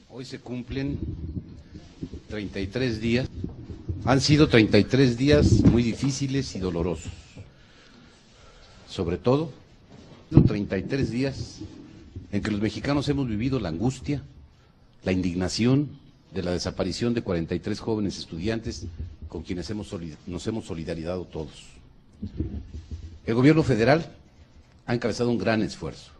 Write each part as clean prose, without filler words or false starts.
Hoy se cumplen 33 días. Han sido 33 días muy difíciles y dolorosos. Sobre todo, 33 días en que los mexicanos hemos vivido la angustia, la indignación de la desaparición de 43 jóvenes estudiantes con quienes nos hemos solidarizado todos. El gobierno federal ha encabezado un gran esfuerzo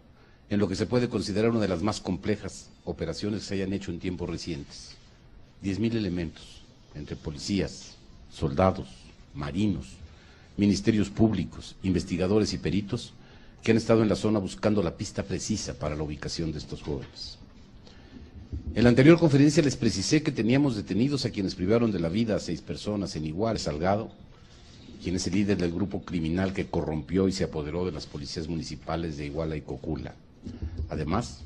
en lo que se puede considerar una de las más complejas operaciones que se hayan hecho en tiempos recientes. 10,000 elementos, entre policías, soldados, marinos, ministerios públicos, investigadores y peritos, que han estado en la zona buscando la pista precisa para la ubicación de estos jóvenes. En la anterior conferencia les precisé que teníamos detenidos a quienes privaron de la vida a 6 personas en Iguala, Salgado, quien es el líder del grupo criminal que corrompió y se apoderó de las policías municipales de Iguala y Cocula. Además,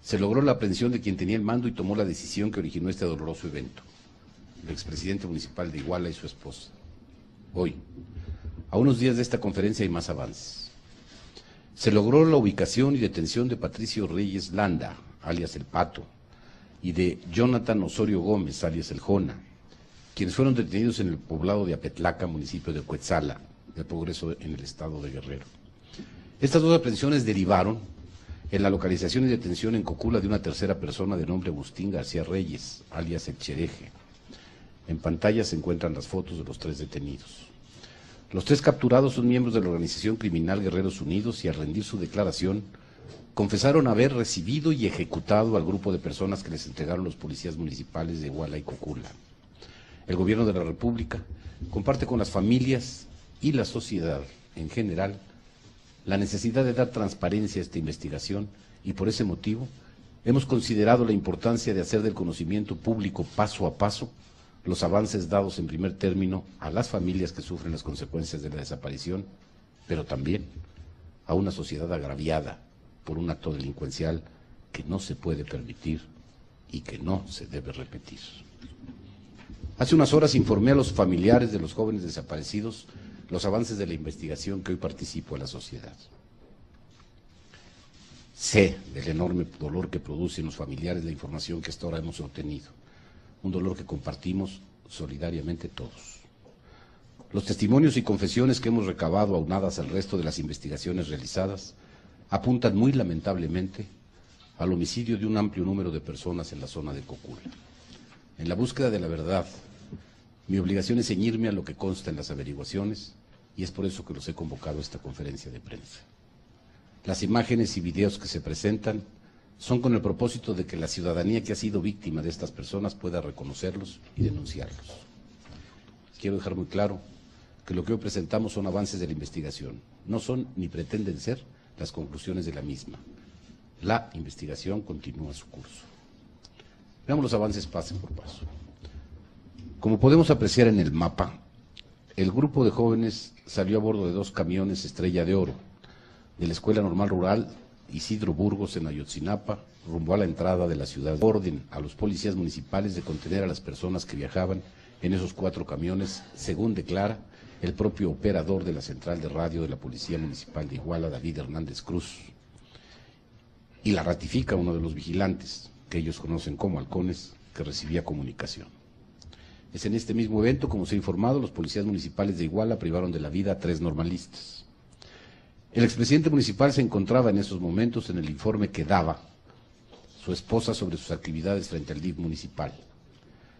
se logró la aprehensión de quien tenía el mando y tomó la decisión que originó este doloroso evento, el expresidente municipal de Iguala y su esposa. Hoy, a unos días de esta conferencia, hay más avances. Se logró la ubicación y detención de Patricio Reyes Landa, alias El Pato, y de Jonathan Osorio Gómez, alias El Jona, quienes fueron detenidos en el poblado de Apetlaca, municipio de Cuetzala, del Progreso, en el estado de Guerrero. Estas dos aprehensiones derivaron en la localización y detención en Cocula de una tercera persona de nombre Agustín García Reyes, alias El Chereje. En pantalla se encuentran las fotos de los 3 detenidos. Los 3 capturados son miembros de la organización criminal Guerreros Unidos y al rendir su declaración confesaron haber recibido y ejecutado al grupo de personas que les entregaron los policías municipales de Iguala y Cocula. El gobierno de la República comparte con las familias y la sociedad en general la necesidad de dar transparencia a esta investigación y por ese motivo hemos considerado la importancia de hacer del conocimiento público paso a paso los avances dados en primer término a las familias que sufren las consecuencias de la desaparición, pero también a una sociedad agraviada por un acto delincuencial que no se puede permitir y que no se debe repetir. Hace unas horas informé a los familiares de los jóvenes desaparecidos los avances de la investigación que hoy participo en la sociedad. Sé del enorme dolor que produce en los familiares la información que hasta ahora hemos obtenido, un dolor que compartimos solidariamente todos. Los testimonios y confesiones que hemos recabado aunadas al resto de las investigaciones realizadas apuntan muy lamentablemente al homicidio de un amplio número de personas en la zona de Cocula. En la búsqueda de la verdad, mi obligación es ceñirme a lo que consta en las averiguaciones y es por eso que los he convocado a esta conferencia de prensa. Las imágenes y videos que se presentan son con el propósito de que la ciudadanía que ha sido víctima de estas personas pueda reconocerlos y denunciarlos. Quiero dejar muy claro que lo que hoy presentamos son avances de la investigación, no son ni pretenden ser las conclusiones de la misma. La investigación continúa su curso. Veamos los avances paso por paso. Como podemos apreciar en el mapa, el grupo de jóvenes salió a bordo de 2 camiones Estrella de Oro de la Escuela Normal Rural Isidro Burgos en Ayotzinapa, rumbo a la entrada de la ciudad. Orden a los policías municipales de contener a las personas que viajaban en esos 4 camiones, según declara el propio operador de la central de radio de la Policía Municipal de Iguala, David Hernández Cruz, y la ratifica uno de los vigilantes, que ellos conocen como halcones, que recibía comunicación. Es en este mismo evento, como se ha informado, los policías municipales de Iguala privaron de la vida a 3 normalistas. El expresidente municipal se encontraba en esos momentos en el informe que daba su esposa sobre sus actividades frente al DIF municipal.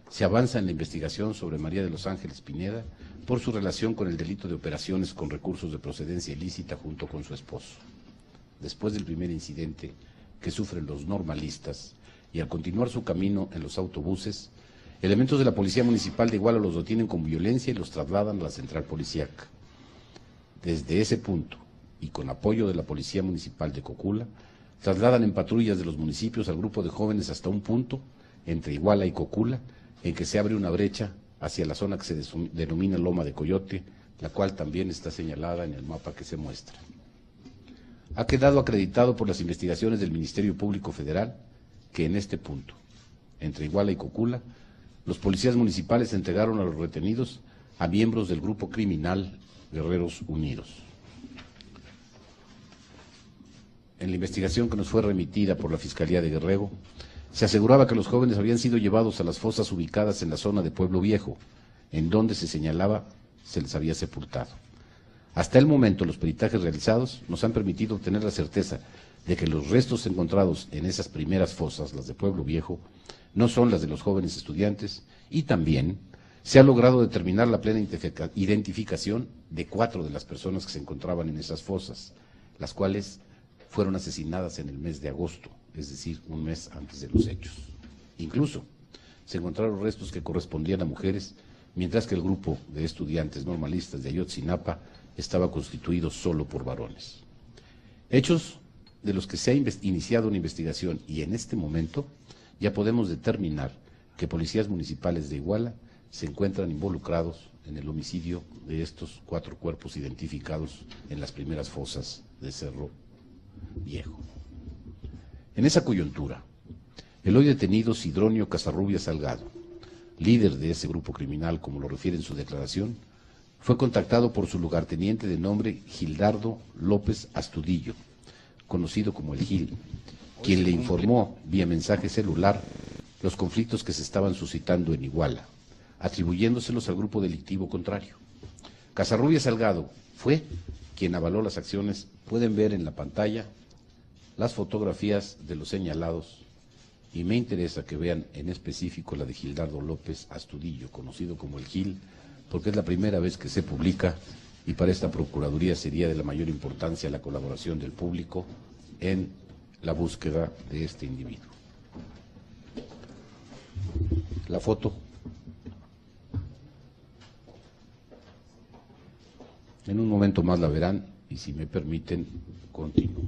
Se avanza en la investigación sobre María de los Ángeles Pineda por su relación con el delito de operaciones con recursos de procedencia ilícita junto con su esposo. Después del primer incidente que sufren los normalistas y al continuar su camino en los autobuses, elementos de la Policía Municipal de Iguala los detienen con violencia y los trasladan a la central policíaca. Desde ese punto, y con apoyo de la Policía Municipal de Cocula, trasladan en patrullas de los municipios al grupo de jóvenes hasta un punto, entre Iguala y Cocula, en que se abre una brecha hacia la zona que se denomina Loma de Coyote, la cual también está señalada en el mapa que se muestra. Ha quedado acreditado por las investigaciones del Ministerio Público Federal que en este punto, entre Iguala y Cocula, los policías municipales entregaron a los retenidos a miembros del grupo criminal Guerreros Unidos. En la investigación que nos fue remitida por la Fiscalía de Guerrero, se aseguraba que los jóvenes habían sido llevados a las fosas ubicadas en la zona de Pueblo Viejo, en donde se señalaba se les había sepultado. Hasta el momento, los peritajes realizados nos han permitido obtener la certeza de que los restos encontrados en esas primeras fosas, las de Pueblo Viejo, no son las de los jóvenes estudiantes, y también se ha logrado determinar la plena identificación de 4 de las personas que se encontraban en esas fosas, las cuales fueron asesinadas en el mes de agosto, es decir, un mes antes de los hechos. Incluso se encontraron restos que correspondían a mujeres, mientras que el grupo de estudiantes normalistas de Ayotzinapa estaba constituido solo por varones. Hechos de los que se ha iniciado una investigación, y en este momento ya podemos determinar que policías municipales de Iguala se encuentran involucrados en el homicidio de estos 4 cuerpos identificados en las primeras fosas de Cerro Viejo. En esa coyuntura, el hoy detenido Sidronio Casarrubias Salgado, líder de ese grupo criminal, como lo refiere en su declaración, fue contactado por su lugarteniente de nombre Gildardo López Astudillo, conocido como el Gil, quien le informó vía mensaje celular los conflictos que se estaban suscitando en Iguala, atribuyéndoselos al grupo delictivo contrario. Casarrubias Salgado fue quien avaló las acciones. Pueden ver en la pantalla las fotografías de los señalados, y me interesa que vean en específico la de Gildardo López Astudillo, conocido como el Gil, porque es la primera vez que se publica, y para esta Procuraduría sería de la mayor importancia la colaboración del público en la búsqueda de este individuo. La foto. En un momento más la verán, y si me permiten, continúo.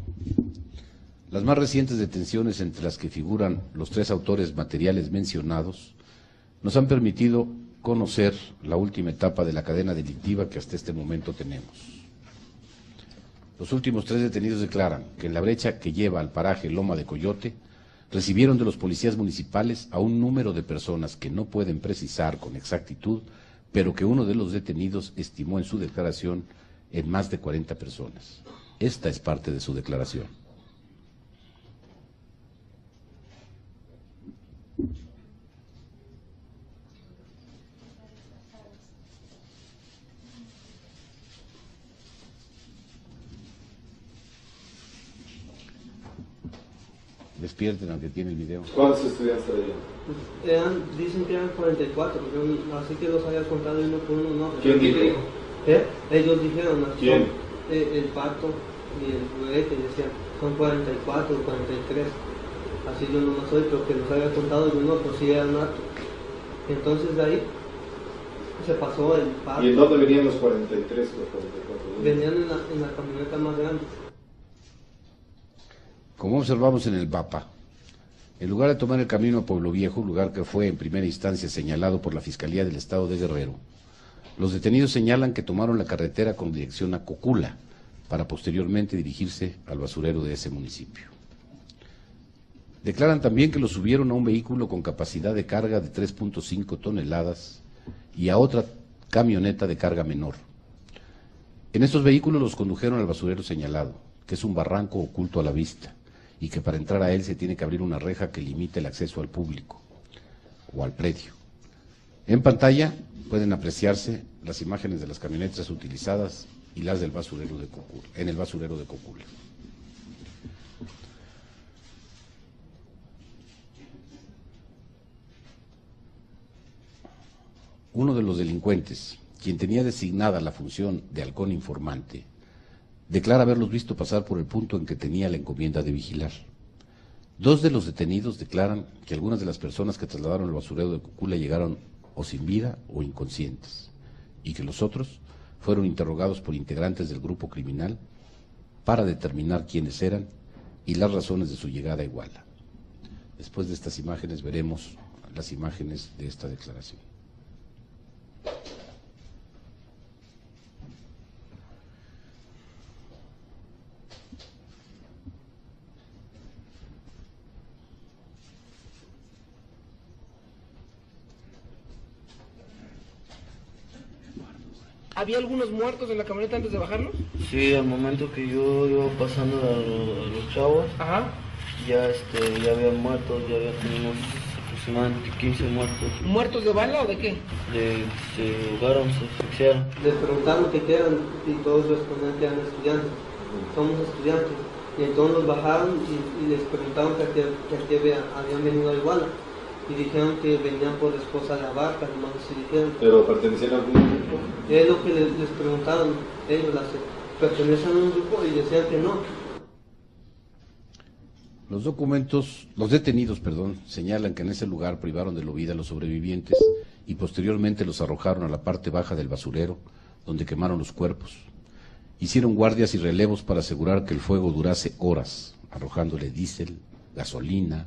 Las más recientes detenciones, entre las que figuran los 3 autores materiales mencionados, nos han permitido conocer la última etapa de la cadena delictiva que hasta este momento tenemos. Los últimos 3 detenidos declaran que en la brecha que lleva al paraje Loma de Coyote, recibieron de los policías municipales a un número de personas que no pueden precisar con exactitud, pero que uno de los detenidos estimó en su declaración en más de 40 personas. Esta es parte de su declaración. Despierten aunque tiene el video. ¿Cuántos estudiantes había? Dicen que eran 44, así que los había contado uno por uno. No, ¿Quién dijo? Ellos dijeron. ¿Quién? El Pato y el Juguete decían, son 44 o 43. Así yo no soy, pero que los había contado de uno, pues sí eran hartos. Entonces de ahí se pasó el Pato. ¿Y en dónde venían los 43 o los 44? Venían en la camioneta más grande. Como observamos en el mapa, en lugar de tomar el camino a Pueblo Viejo, lugar que fue en primera instancia señalado por la Fiscalía del Estado de Guerrero, los detenidos señalan que tomaron la carretera con dirección a Cocula, para posteriormente dirigirse al basurero de ese municipio. Declaran también que los subieron a un vehículo con capacidad de carga de 3.5 toneladas y a otra camioneta de carga menor. En estos vehículos los condujeron al basurero señalado, que es un barranco oculto a la vista, y que para entrar a él se tiene que abrir una reja que limita el acceso al público o al predio. En pantalla pueden apreciarse las imágenes de las camionetas utilizadas y las del basurero de Cocula, en el basurero de Cocula. Uno de los delincuentes, quien tenía designada la función de halcón informante, declara haberlos visto pasar por el punto en que tenía la encomienda de vigilar. 2 de los detenidos declaran que algunas de las personas que trasladaron el basurero de Cocula llegaron o sin vida o inconscientes, y que los otros fueron interrogados por integrantes del grupo criminal para determinar quiénes eran y las razones de su llegada a Iguala. Después de estas imágenes veremos las imágenes de esta declaración. ¿Había algunos muertos en la camioneta antes de bajarlos? Sí, al momento que yo iba pasando a los chavos, Ajá. ya había muertos, ya había como unos aproximadamente 15 muertos. ¿Muertos de bala o de qué? Se ahogaron, se asfixiaron. Les preguntaron qué eran y todos respondían que eran estudiantes. Somos estudiantes. Y entonces los bajaron y les preguntaron que aquí habían venido a Iguala. Y dijeron que venían por la esposa de Abarca, nomás así dijeron. ¿Pero pertenecían a algún grupo? Es lo que les preguntaron ellos, pertenecen a un grupo y decían que no. Los detenidos, señalan que en ese lugar privaron de la vida a los sobrevivientes y posteriormente los arrojaron a la parte baja del basurero, donde quemaron los cuerpos. Hicieron guardias y relevos para asegurar que el fuego durase horas, arrojándole diésel, gasolina,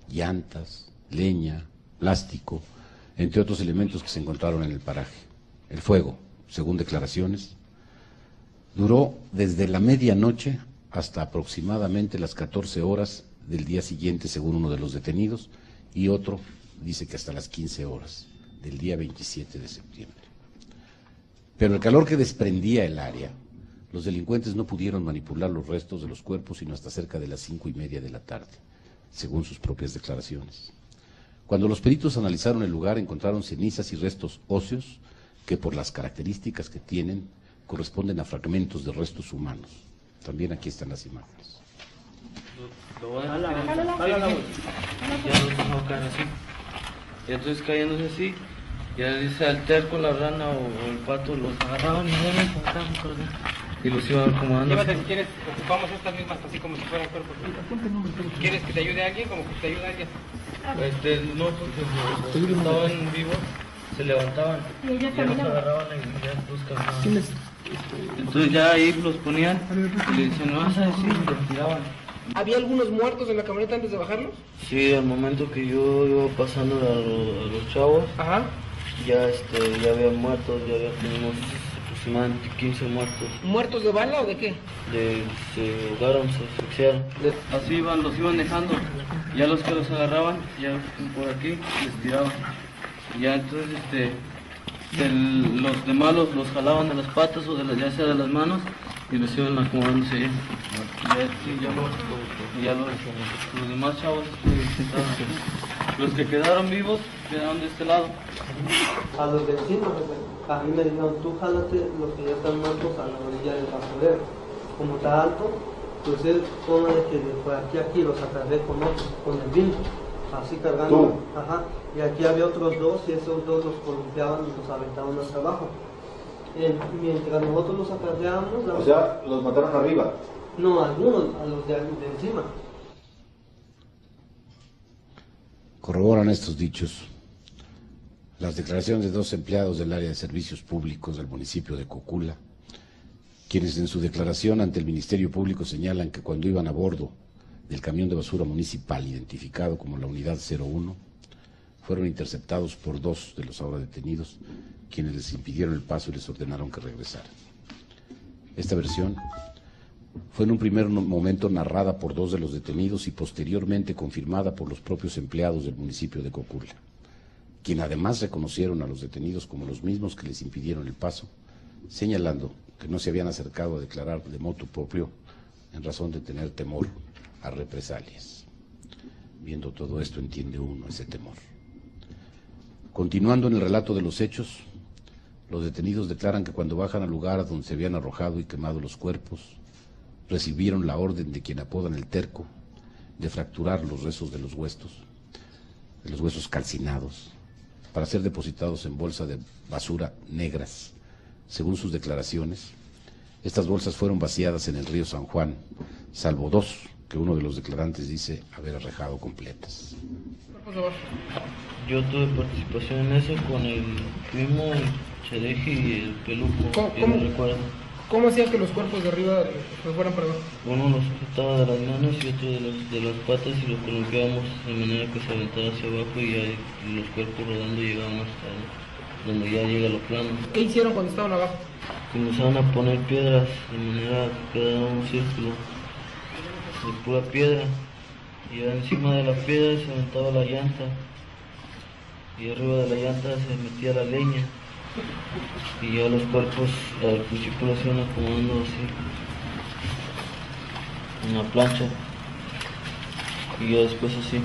llantas, leña, plástico, entre otros elementos que se encontraron en el paraje. El fuego, según declaraciones, duró desde la medianoche hasta aproximadamente las 14 horas del día siguiente, según uno de los detenidos, y otro dice que hasta las 15 horas del día 27 de septiembre. Pero el calor que desprendía el área, los delincuentes no pudieron manipular los restos de los cuerpos sino hasta cerca de las 5:30 de la tarde, según sus propias declaraciones. Cuando los peritos analizaron el lugar, encontraron cenizas y restos óseos que, por las características que tienen, corresponden a fragmentos de restos humanos. También aquí están las imágenes. Ya los ahogaron así. Y entonces cayéndose así, ya dice al terco, la rana o el pato los agarraban y los iban acomodando. Llévate, si quieres, ocupamos estas mismas así como si fueran cuerpos. ¿Quieres que te ayude alguien? Como que te ayude alguien. No, porque estaban vivos, se levantaban y ya los agarraban y ya los caminaban. Entonces ya ahí los ponían y le decían, no vas a decir, y los tiraban. ¿Había algunos muertos en la camioneta antes de bajarlos? Sí, al momento que yo iba pasando a los chavos, Ajá. ya había muertos, ya había como unos aproximadamente 15 muertos. ¿Muertos de bala o de qué? Se ahogaron, se asfixiaron. Así los iban dejando, ya los que los agarraban, ya por aquí les tiraban. Ya entonces los demás los jalaban de las patas o ya sea de las manos y los iban acomodándose ya. Ya los demás chavos los que quedaron vivos quedaron de este lado. A los de encima, a mí me dijeron, tú jálate los que ya están muertos a la orilla del basurero. Como está alto, pues él toma de que de aquí los acarré con el vinco, así cargando. Ajá. Y aquí había otros dos y esos dos los columpiaban y los aventaban hacia abajo. Mientras nosotros los acarreábamos... O sea, los mataron arriba. No, algunos, a los de encima. Corroboran estos dichos las declaraciones de dos empleados del área de servicios públicos del municipio de Cocula, quienes en su declaración ante el Ministerio Público señalan que cuando iban a bordo del camión de basura municipal identificado como la Unidad 01, fueron interceptados por dos de los ahora detenidos, quienes les impidieron el paso y les ordenaron que regresaran. Esta versión fue en un primer momento narrada por dos de los detenidos y posteriormente confirmada por los propios empleados del municipio de Cocula, quien además reconocieron a los detenidos como los mismos que les impidieron el paso, señalando que no se habían acercado a declarar de motu propio en razón de tener temor a represalias. Viendo todo esto entiende uno ese temor. Continuando en el relato de los hechos, los detenidos declaran que cuando bajan al lugar a donde se habían arrojado y quemado los cuerpos, recibieron la orden de quien apodan el terco de fracturar los restos de los huesos calcinados, para ser depositados en bolsas de basura negras. Según sus declaraciones, estas bolsas fueron vaciadas en el río San Juan, salvo dos que uno de los declarantes dice haber arrojado completas. Yo tuve participación en eso con el primo, el Chedeji y el Peluco. ¿Cómo hacían que los cuerpos de arriba se fueran para abajo? Uno los sujetaba de las manos y otro de las patas y los columpiábamos de manera que se aventara hacia abajo y ya los cuerpos rodando llegaban hasta donde ya llega lo plano. ¿Qué hicieron cuando estaban abajo? Comenzaron a poner piedras de manera que quedara un círculo de pura piedra y encima de la piedra se aventaba la llanta y arriba de la llanta se metía la leña Y ya los cuerpos al principio los iban acomodando así, en la plancha. Y ya después así,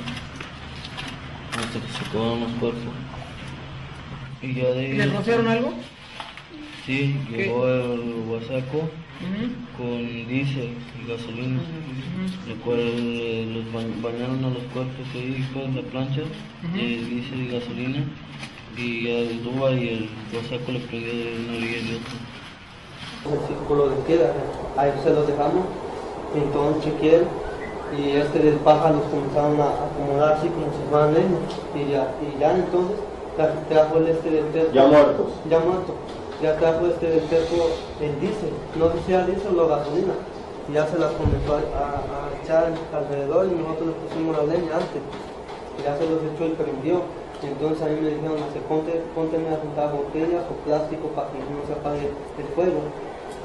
hasta que se acabaron los cuerpos. Y ya de ahí... ¿Les rociaron algo? Sí, ¿Qué? llegó el guasaco con diésel y gasolina, el cual los bañaron a los cuerpos ahí con la plancha, diésel y gasolina, y al Duba y el guasaco le prendió de una orilla y de otra. El círculo de piedra, ahí se los dejamos, entonces chequeé y del paja los comenzaron a acomodar así como si fueran leña, y ya entonces trajo el del terco. Ya muertos. Ya muerto. Ya trajo del terco el diésel, no sé si era diésel o gasolina, y ya se las comenzó a echar alrededor y nosotros les pusimos la leña antes, y ya se los echó y prendió. Entonces a mí me dijeron, pónteme a juntar botellas o plástico para que no se apague el fuego.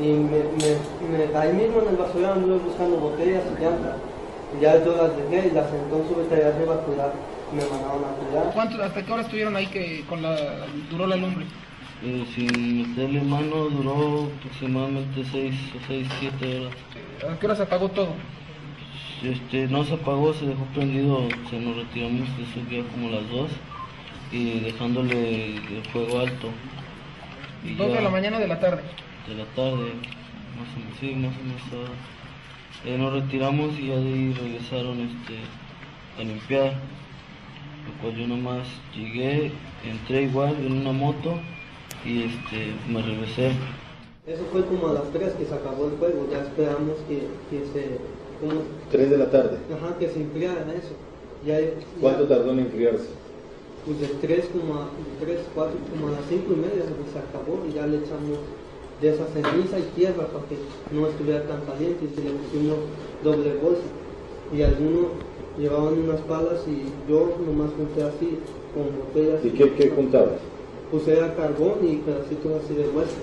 Y ahí mismo en el basurero anduve buscando botellas y llantas. Y ya yo las dejé y las sentó en su allá arriba a cuidar. Me mandaron a cuidar. ¿Hasta qué hora estuvieron ahí que duró la lumbre? Sin meterle mano duró aproximadamente 6 o 7 horas. ¿A qué hora se apagó todo? No se apagó, se dejó prendido, se nos retiramos de eso ya como las 2 y dejándole el fuego alto. Y 2 de la mañana o de la tarde. De la tarde, más o menos ahora. Nos retiramos y ya de ahí regresaron a limpiar, lo cual yo nomás llegué, entré igual en una moto y me regresé. Eso fue como a las 3 que se acabó el fuego, ya esperamos que se... Como, 3 de la tarde. Ajá, que se enfriara eso. ¿Cuánto tardó en enfriarse? Pues de 3, 4, como a las 5:30 se acabó y ya le echamos de esa ceniza y tierra para que no estuviera tan caliente y se le pusimos doble bolsa. Y algunos llevaban unas palas y yo nomás junté así con botellas. ¿Y qué juntabas? Pues era carbón y pedacitos así de hueso.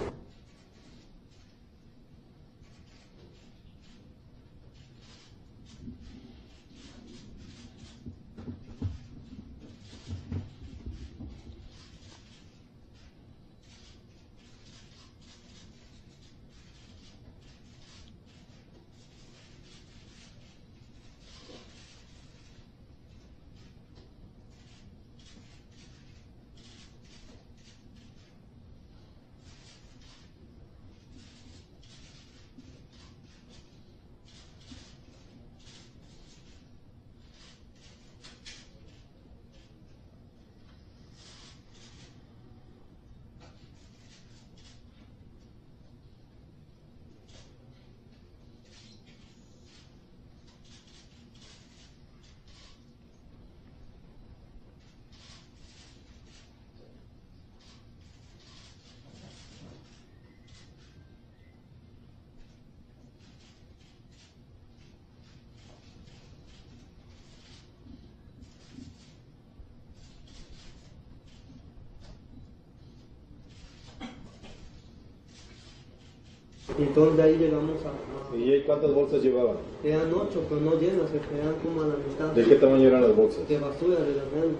Y entonces de ahí llegamos a... ¿Y cuántas bolsas llevaban? Eran 8, pero no llenas, se quedan como a la mitad. ¿De qué tamaño eran las bolsas? De basura, de las grandes.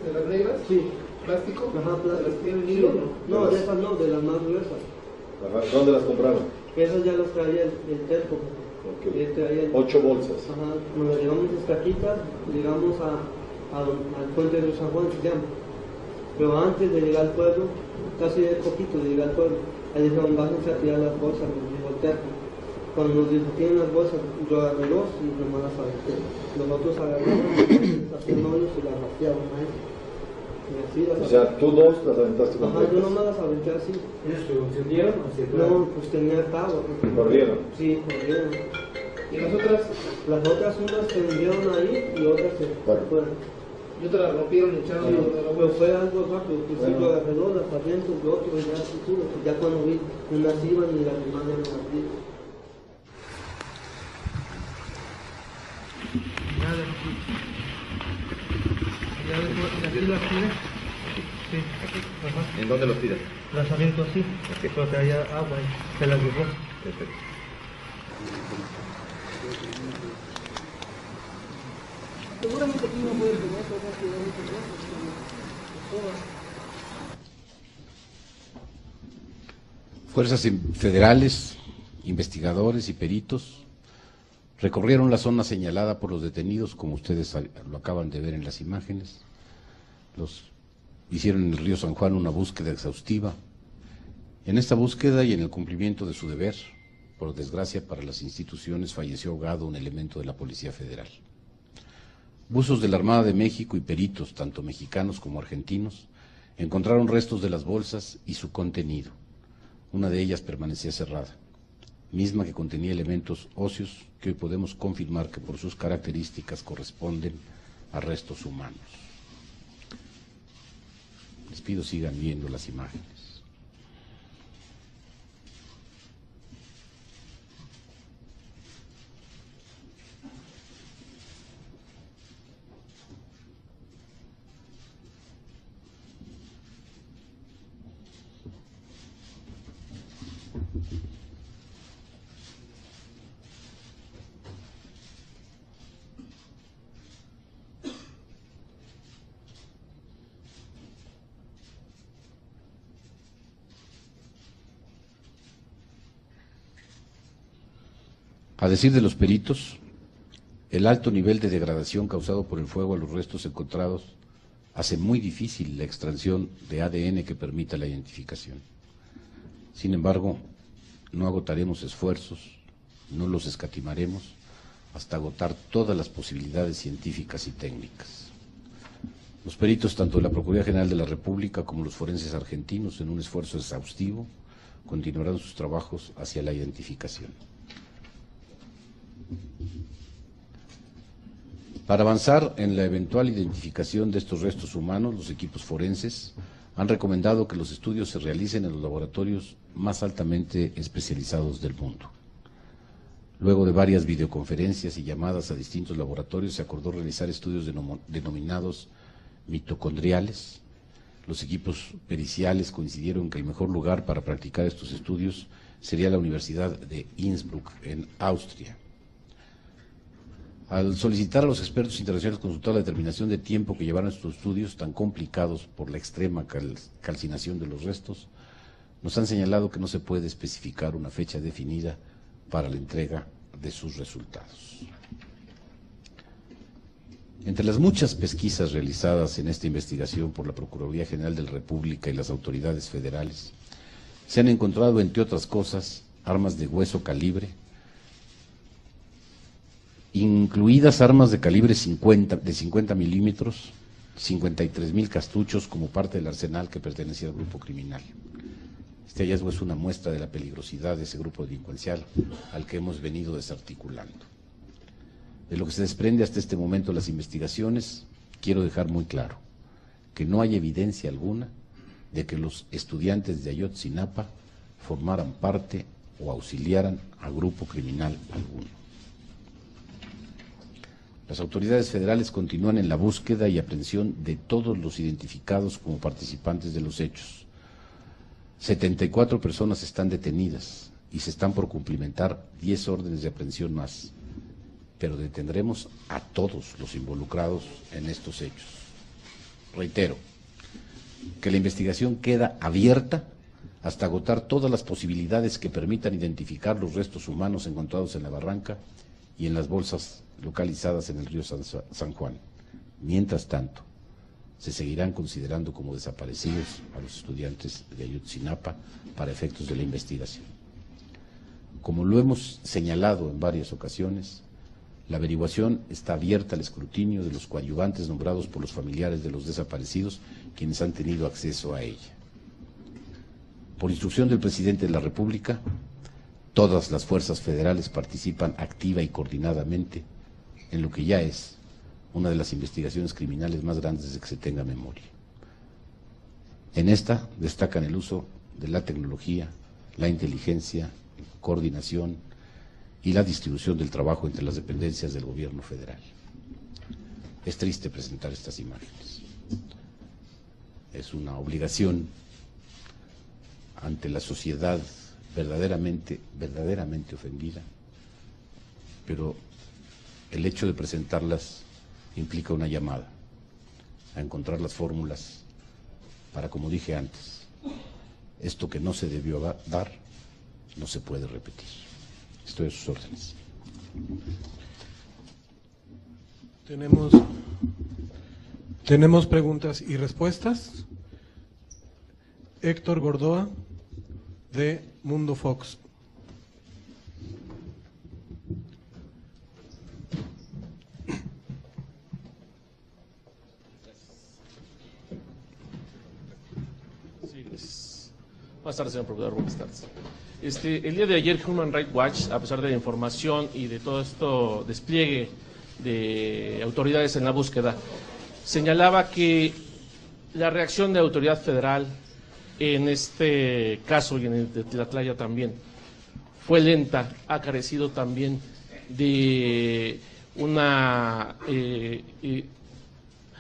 ¿De las negras? Sí. ¿Plástico? Ajá, plástico. ¿Las tienen Sí. hilo? No, de esas no, de las más gruesas. Ajá. ¿Dónde las compraron? Esas ya las traía el terco. Ok. Traía el... 8 bolsas. Ajá, nos las llevamos estaquitas, llegamos al puente de San Juan, se llama. Pero antes de llegar al pueblo, casi de poquito de llegar al pueblo, ahí dijeron, bájense a tirar las bolsas, nos dijo el terco. Cuando nos dijo, tienen las bolsas, yo agarré 2 y nomás las aventé. Los otros agarraron, hacían hoyos y las vaciaban ahí. Y así las O sea, tú 2 las aventaste Ajá, yo completas. nomás las aventé así. ¿Ellos se encendieron o se No, pues tenía cabo. ¿Corrieron? Sí, corrieron. ¿Y las otras? Las otras unas se hundieron ahí y otras se fueron. ¿Y otras las rompieron y echaron de la Pero fue algo rápido, pues sí, lo agarré las adentro, lo otro, y ya así tuve. Ya cuando vi unas iban y las demás ya no las vi. Ya después, aquí las tiré. Sí, ajá. ¿En dónde los tiras? Las aviento así, porque había agua y se las llevó. Perfecto. Seguramente aquí no puede tener cosas que no Fuerzas federales, investigadores y peritos recorrieron la zona señalada por los detenidos, como ustedes lo acaban de ver en las imágenes. Hicieron en el río San Juan una búsqueda exhaustiva. En esta búsqueda y en el cumplimiento de su deber, por desgracia para las instituciones, falleció ahogado un elemento de la Policía Federal. Buzos de la Armada de México y peritos, tanto mexicanos como argentinos, encontraron restos de las bolsas y su contenido. Una de ellas permanecía cerrada, misma que contenía elementos óseos que hoy podemos confirmar que por sus características corresponden a restos humanos. Les pido sigan viendo las imágenes. A decir de los peritos, el alto nivel de degradación causado por el fuego a los restos encontrados hace muy difícil la extracción de ADN que permita la identificación. Sin embargo, no agotaremos esfuerzos, no los escatimaremos hasta agotar todas las posibilidades científicas y técnicas. Los peritos, tanto de la Procuraduría General de la República como los forenses argentinos, en un esfuerzo exhaustivo, continuarán sus trabajos hacia la identificación. Para avanzar en la eventual identificación de estos restos humanos, los equipos forenses han recomendado que los estudios se realicen en los laboratorios más altamente especializados del mundo. Luego de varias videoconferencias y llamadas a distintos laboratorios, se acordó realizar estudios denominados mitocondriales. Los equipos periciales coincidieron en que el mejor lugar para practicar estos estudios sería la Universidad de Innsbruck, en Austria. Al solicitar a los expertos internacionales consultar la determinación de tiempo que llevaron estos estudios tan complicados por la extrema calcinación de los restos, nos han señalado que no se puede especificar una fecha definida para la entrega de sus resultados. Entre las muchas pesquisas realizadas en esta investigación por la Procuraduría General de la República y las autoridades federales, se han encontrado, entre otras cosas, armas de hueso calibre, incluidas armas de calibre 50 milímetros, 53,000 cartuchos como parte del arsenal que pertenecía al grupo criminal. Este hallazgo es una muestra de la peligrosidad de ese grupo delincuencial al que hemos venido desarticulando. De lo que se desprende hasta este momento de las investigaciones, quiero dejar muy claro que no hay evidencia alguna de que los estudiantes de Ayotzinapa formaran parte o auxiliaran a grupo criminal alguno. Las autoridades federales continúan en la búsqueda y aprehensión de todos los identificados como participantes de los hechos. 74 personas están detenidas y se están por cumplimentar 10 órdenes de aprehensión más, pero detendremos a todos los involucrados en estos hechos. Reitero, que la investigación queda abierta hasta agotar todas las posibilidades que permitan identificar los restos humanos encontrados en la barranca y en las bolsas localizadas en el río San Juan. Mientras tanto, se seguirán considerando como desaparecidos a los estudiantes de Ayotzinapa para efectos de la investigación. Como lo hemos señalado en varias ocasiones, la averiguación está abierta al escrutinio de los coadyuvantes nombrados por los familiares de los desaparecidos, quienes han tenido acceso a ella. Por instrucción del presidente de la República, todas las fuerzas federales participan activa y coordinadamente en lo que ya es una de las investigaciones criminales más grandes desde que se tenga memoria. En esta destacan el uso de la tecnología, la inteligencia, coordinación y la distribución del trabajo entre las dependencias del gobierno federal. Es triste presentar estas imágenes. Es una obligación ante la sociedad verdaderamente ofendida, pero el hecho de presentarlas implica una llamada a encontrar las fórmulas para, como dije antes, esto que no se debió dar, no se puede repetir. Estoy a sus órdenes. Tenemos preguntas y respuestas. Héctor Gordoa, de Mundo Fox. Buenas tardes, señor procurador. Buenas tardes. El día de ayer Human Rights Watch, a pesar de la información y de todo esto despliegue de autoridades en la búsqueda, señalaba que la reacción de la autoridad federal en este caso y en el de Tlatlaya también fue lenta, ha carecido también de una...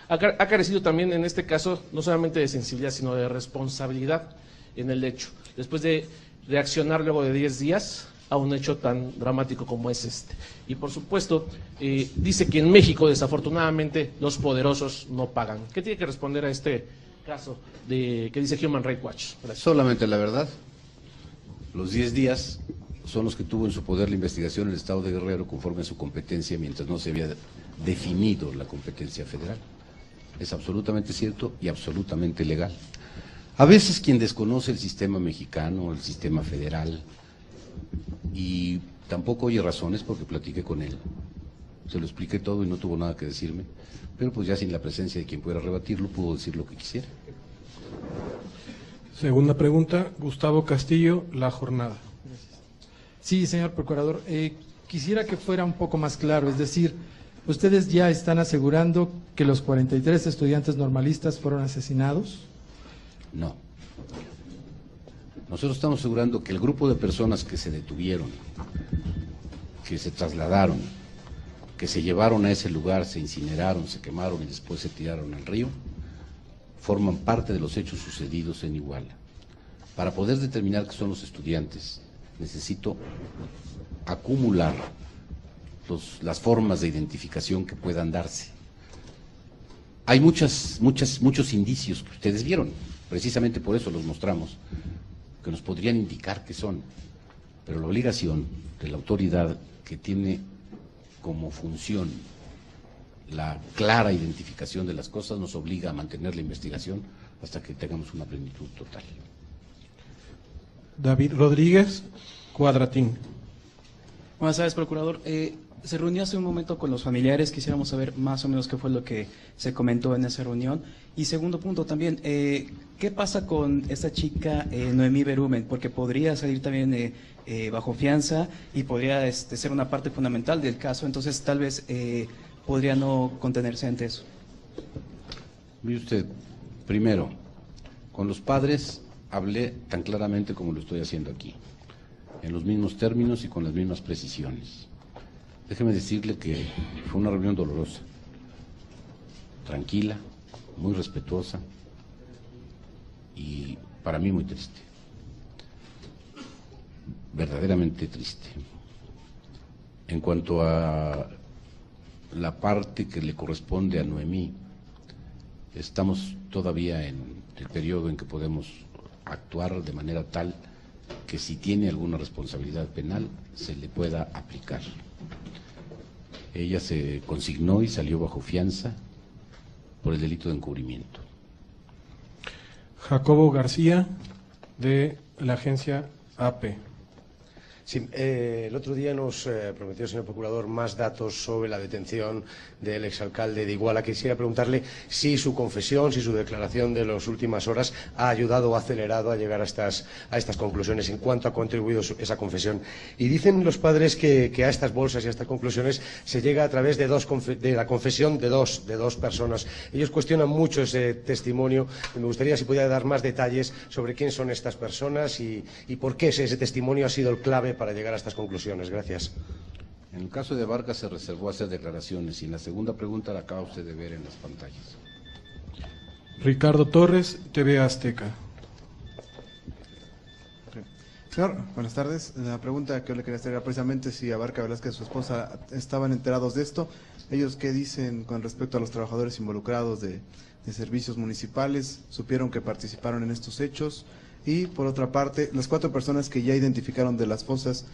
ha carecido también en este caso no solamente de sensibilidad, sino de responsabilidad en el hecho, después de reaccionar luego de 10 días a un hecho tan dramático como es este. Y por supuesto, dice que en México desafortunadamente los poderosos no pagan. ¿Qué tiene que responder a este caso que dice Human Rights Watch? Gracias. Solamente la verdad. Los 10 días son los que tuvo en su poder la investigación el Estado de Guerrero conforme a su competencia, mientras no se había definido la competencia federal. Es absolutamente cierto y absolutamente legal. A veces quien desconoce el sistema mexicano, el sistema federal, y tampoco oye razones porque platiqué con él, se lo expliqué todo y no tuvo nada que decirme, pero pues ya sin la presencia de quien pudiera rebatirlo, pudo decir lo que quisiera. Segunda pregunta, Gustavo Castillo, La Jornada. Sí, señor procurador, quisiera que fuera un poco más claro, es decir, ustedes ya están asegurando que los 43 estudiantes normalistas fueron asesinados. No. Nosotros estamos asegurando que el grupo de personas que se detuvieron, que se trasladaron, que se llevaron a ese lugar, se incineraron, se quemaron y después se tiraron al río, forman parte de los hechos sucedidos en Iguala. Para poder determinar que son los estudiantes, necesito acumular las formas de identificación que puedan darse. Hay muchos indicios que ustedes vieron, precisamente por eso los mostramos, que nos podrían indicar qué son, pero la obligación de la autoridad que tiene como función la clara identificación de las cosas nos obliga a mantener la investigación hasta que tengamos una plenitud total. David Rodríguez, Cuadratín. Buenas tardes, procurador. Se reunió hace un momento con los familiares, quisiéramos saber más o menos qué fue lo que se comentó en esa reunión. Y segundo punto también, ¿qué pasa con esta chica Noemí Berumen? Porque podría salir también bajo fianza y podría ser una parte fundamental del caso, entonces tal vez podría no contenerse ante eso. Mire usted, primero, con los padres hablé tan claramente como lo estoy haciendo aquí, en los mismos términos y con las mismas precisiones. Déjeme decirle que fue una reunión dolorosa, tranquila, muy respetuosa y para mí muy triste, verdaderamente triste. En cuanto a la parte que le corresponde a Noemí, estamos todavía en el periodo en que podemos actuar de manera tal que si tiene alguna responsabilidad penal se le pueda aplicar. Ella se consignó y salió bajo fianza por el delito de encubrimiento. Jacobo García, de la agencia AP. Sí, el otro día nos prometió el señor procurador más datos sobre la detención del exalcalde de Iguala. Quisiera preguntarle si su confesión, si su declaración de las últimas horas ha ayudado o acelerado a llegar a estas conclusiones, en cuánto ha contribuido esa confesión. Y dicen los padres que a estas bolsas y a estas conclusiones se llega a través de la confesión de dos personas. Ellos cuestionan mucho ese testimonio y me gustaría si pudiera dar más detalles sobre quién son estas personas y por qué ese testimonio ha sido el clave para llegar a estas conclusiones. Gracias. En el caso de Vargas se reservó hacer declaraciones y en la segunda pregunta la acaba usted de ver en las pantallas. Ricardo Torres, TV Azteca. Señor, buenas tardes. La pregunta que yo le quería hacer era precisamente si Abarca Velázquez y su esposa estaban enterados de esto. ¿Ellos qué dicen con respecto a los trabajadores involucrados de servicios municipales? ¿Supieron que participaron en estos hechos? Y por otra parte, las 4 personas que ya identificaron de las fosas,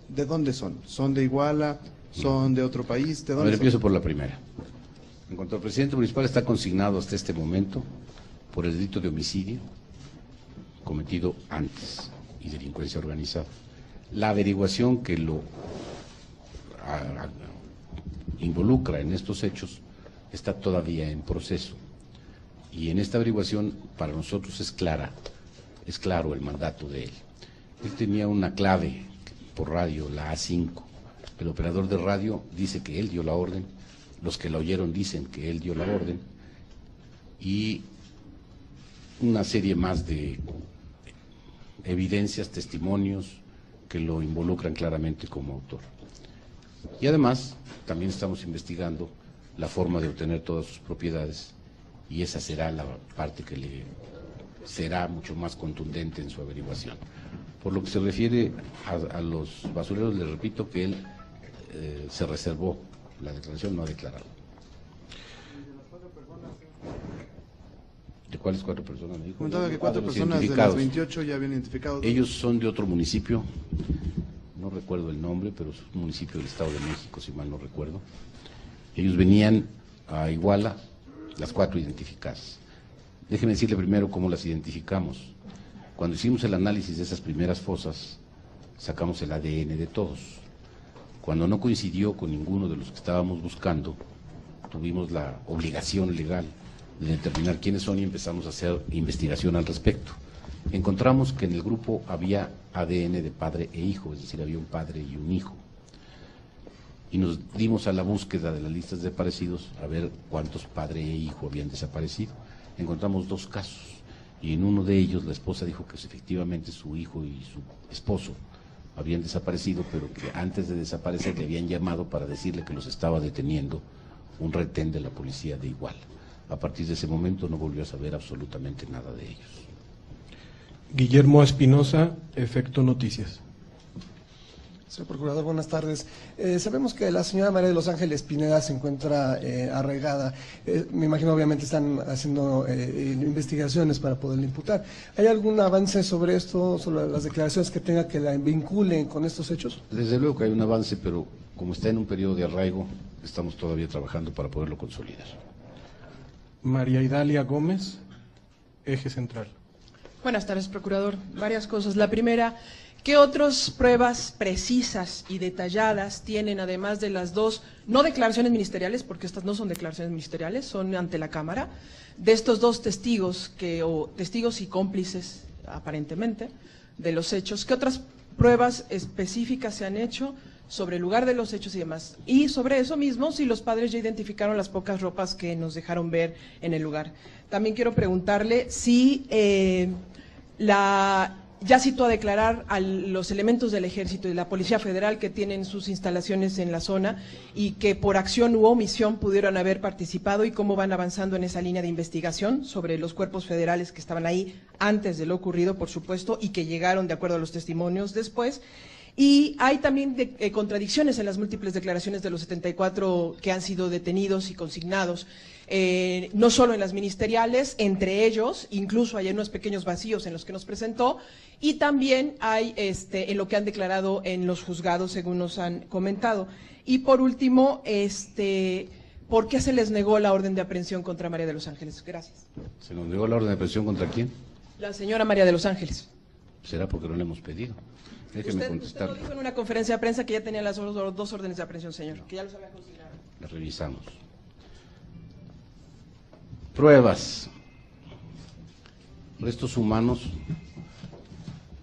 ¿de dónde son? ¿Son de Iguala? ¿Son de otro país? ¿De A dónde ver, son? empiezo por la primera. En cuanto al presidente municipal, está consignado hasta este momento por el delito de homicidio cometido antes y delincuencia organizada. La averiguación que lo involucra en estos hechos está todavía en proceso. Y en esta averiguación para nosotros es claro el mandato de él. Él tenía una clave por radio, la A5. El operador de radio dice que él dio la orden, los que la oyeron dicen que él dio la orden, y una serie más de evidencias, testimonios que lo involucran claramente como autor. Y además, también estamos investigando la forma de obtener todas sus propiedades, y esa será la parte que le será mucho más contundente en su averiguación. Por lo que se refiere a los basureros, le repito que él se reservó la declaración, no ha declarado. ¿De cuáles 4 personas me dijo? Comentaba que 4 personas de las 28 ya habían identificado. Ellos son de otro municipio, no recuerdo el nombre, pero es un municipio del Estado de México, si mal no recuerdo. Ellos venían a Iguala, las 4 identificadas. Déjeme decirle primero cómo las identificamos. Cuando hicimos el análisis de esas primeras fosas, sacamos el ADN de todos. Cuando no coincidió con ninguno de los que estábamos buscando, tuvimos la obligación legal de determinar quiénes son y empezamos a hacer investigación al respecto. Encontramos que en el grupo había ADN de padre e hijo, es decir, había un padre y un hijo. Y nos dimos a la búsqueda de las listas de desaparecidos a ver cuántos padre e hijo habían desaparecido. Encontramos 2 casos, y en uno de ellos la esposa dijo que efectivamente su hijo y su esposo habían desaparecido, pero que antes de desaparecer le habían llamado para decirle que los estaba deteniendo un retén de la policía de Iguala. A partir de ese momento no volvió a saber absolutamente nada de ellos. Guillermo Espinosa, Efecto Noticias. Señor Procurador, buenas tardes. Sabemos que la señora María de los Ángeles Pineda se encuentra arraigada. Me imagino, obviamente, están haciendo investigaciones para poderla imputar. ¿Hay algún avance sobre esto, sobre las declaraciones que tenga que la vinculen con estos hechos? Desde luego que hay un avance, pero como está en un periodo de arraigo, estamos todavía trabajando para poderlo consolidar. María Idalia Gómez, Eje Central. Buenas tardes, Procurador. Varias cosas. La primera, ¿qué otras pruebas precisas y detalladas tienen, además de las 2, no declaraciones ministeriales, porque estas no son declaraciones ministeriales, son ante la Cámara, de estos 2 testigos, testigos y cómplices, aparentemente, de los hechos? ¿Qué otras pruebas específicas se han hecho sobre el lugar de los hechos y demás? Y sobre eso mismo, si los padres ya identificaron las pocas ropas que nos dejaron ver en el lugar. También quiero preguntarle si ya citó a declarar a los elementos del Ejército y de la Policía Federal que tienen sus instalaciones en la zona y que por acción u omisión pudieron haber participado, y cómo van avanzando en esa línea de investigación sobre los cuerpos federales que estaban ahí antes de lo ocurrido, por supuesto, y que llegaron de acuerdo a los testimonios después. Y hay también contradicciones en las múltiples declaraciones de los 74 que han sido detenidos y consignados, no solo en las ministeriales, entre ellos, incluso hay unos pequeños vacíos en los que nos presentó, y también hay en lo que han declarado en los juzgados, según nos han comentado. Y por último, ¿por qué se les negó la orden de aprehensión contra María de los Ángeles? Gracias. ¿Se nos negó la orden de aprehensión contra quién? La señora María de los Ángeles. Será porque no le hemos pedido. Déjeme contestar. Usted lo dijo en una conferencia de prensa que ya tenía las 2 órdenes de aprehensión, señor, que ya los había consignado. Las revisamos. Pruebas. Restos humanos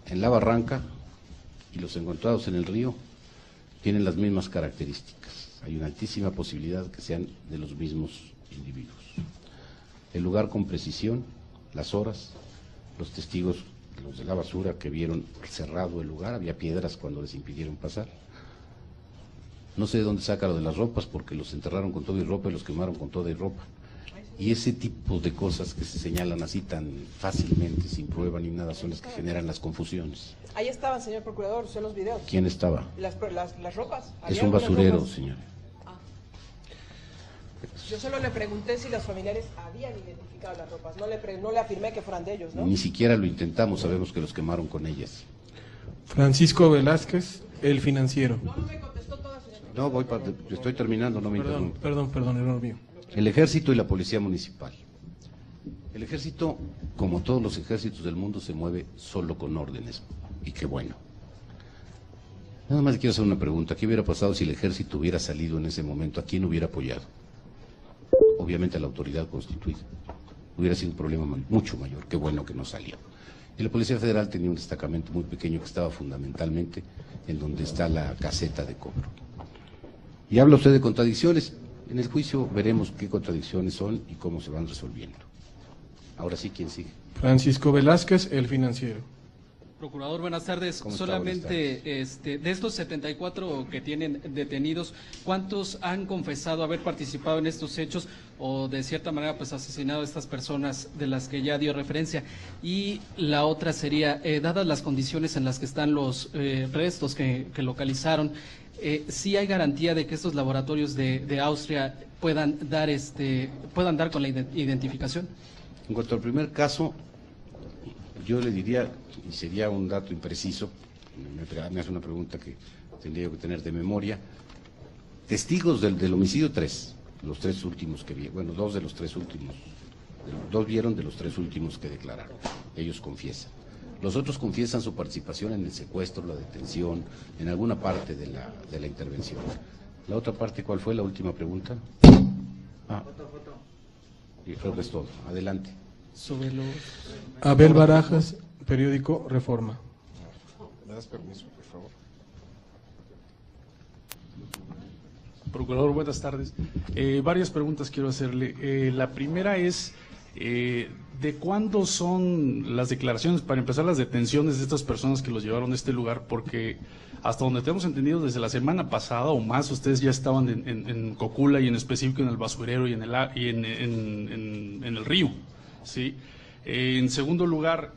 en la barranca y los encontrados en el río tienen las mismas características. Hay una altísima posibilidad que sean de los mismos individuos. El lugar con precisión, las horas, los testigos, los de la basura que vieron cerrado el lugar, había piedras cuando les impidieron pasar. No sé de dónde saca lo de las ropas, porque los enterraron con todo y ropa y los quemaron con toda y ropa. Y ese tipo de cosas que se señalan así tan fácilmente, sin prueba ni nada, son las que generan las confusiones. Ahí estaban, señor Procurador, son los videos. ¿Quién estaba? Las ropas. Es un basurero, señor. Yo solo le pregunté si los familiares habían identificado las ropas, no le afirmé que fueran de ellos, ¿no? Ni siquiera lo intentamos, sabemos que los quemaron con ellas. Francisco Velázquez, El Financiero. No me contestó todas sus... No, estoy terminando, no me interrumpa. Perdón, error mío. El Ejército y la Policía Municipal. El Ejército, como todos los ejércitos del mundo, se mueve solo con órdenes, y qué bueno. Nada más quiero hacer una pregunta. ¿Qué hubiera pasado si el Ejército hubiera salido en ese momento? ¿A quién hubiera apoyado? Obviamente a la autoridad constituida. Hubiera sido un problema mucho mayor. Qué bueno que no salió. Y la Policía Federal tenía un destacamento muy pequeño que estaba fundamentalmente en donde está la caseta de cobro. Y habla usted de contradicciones. En el juicio veremos qué contradicciones son y cómo se van resolviendo. Ahora sí, ¿quién sigue? Francisco Velázquez, El Financiero. Procurador, buenas tardes. ¿Cómo está? Solamente Buenas tardes. de estos 74 que tienen detenidos, ¿cuántos han confesado haber participado en estos hechos o de cierta manera pues asesinado a estas personas de las que ya dio referencia? Y la otra sería, dadas las condiciones en las que están los restos que localizaron, ¿sí hay garantía de que estos laboratorios de Austria puedan dar con la identificación? En cuanto al primer caso, yo le diría, y sería un dato impreciso, me hace una pregunta que tendría que tener de memoria, testigos del homicidio 3, los 3 últimos que vi, bueno, 2 de los 3 últimos, 2 vieron de los 3 últimos que declararon, ellos confiesan. Los otros confiesan su participación en el secuestro, la detención, en alguna parte de la intervención. La otra parte, ¿cuál fue la última pregunta? Y creo que es todo. Adelante. Sobre los... Abel Barajas, periódico Reforma. ¿Me das permiso, por favor? Procurador, buenas tardes. Varias preguntas quiero hacerle. La primera es, ¿de cuándo son las declaraciones, para empezar, las detenciones de estas personas que los llevaron a este lugar? Porque hasta donde tenemos entendido, desde la semana pasada o más, ustedes ya estaban en Cocula y en específico en el basurero y en el río, ¿sí? En segundo lugar,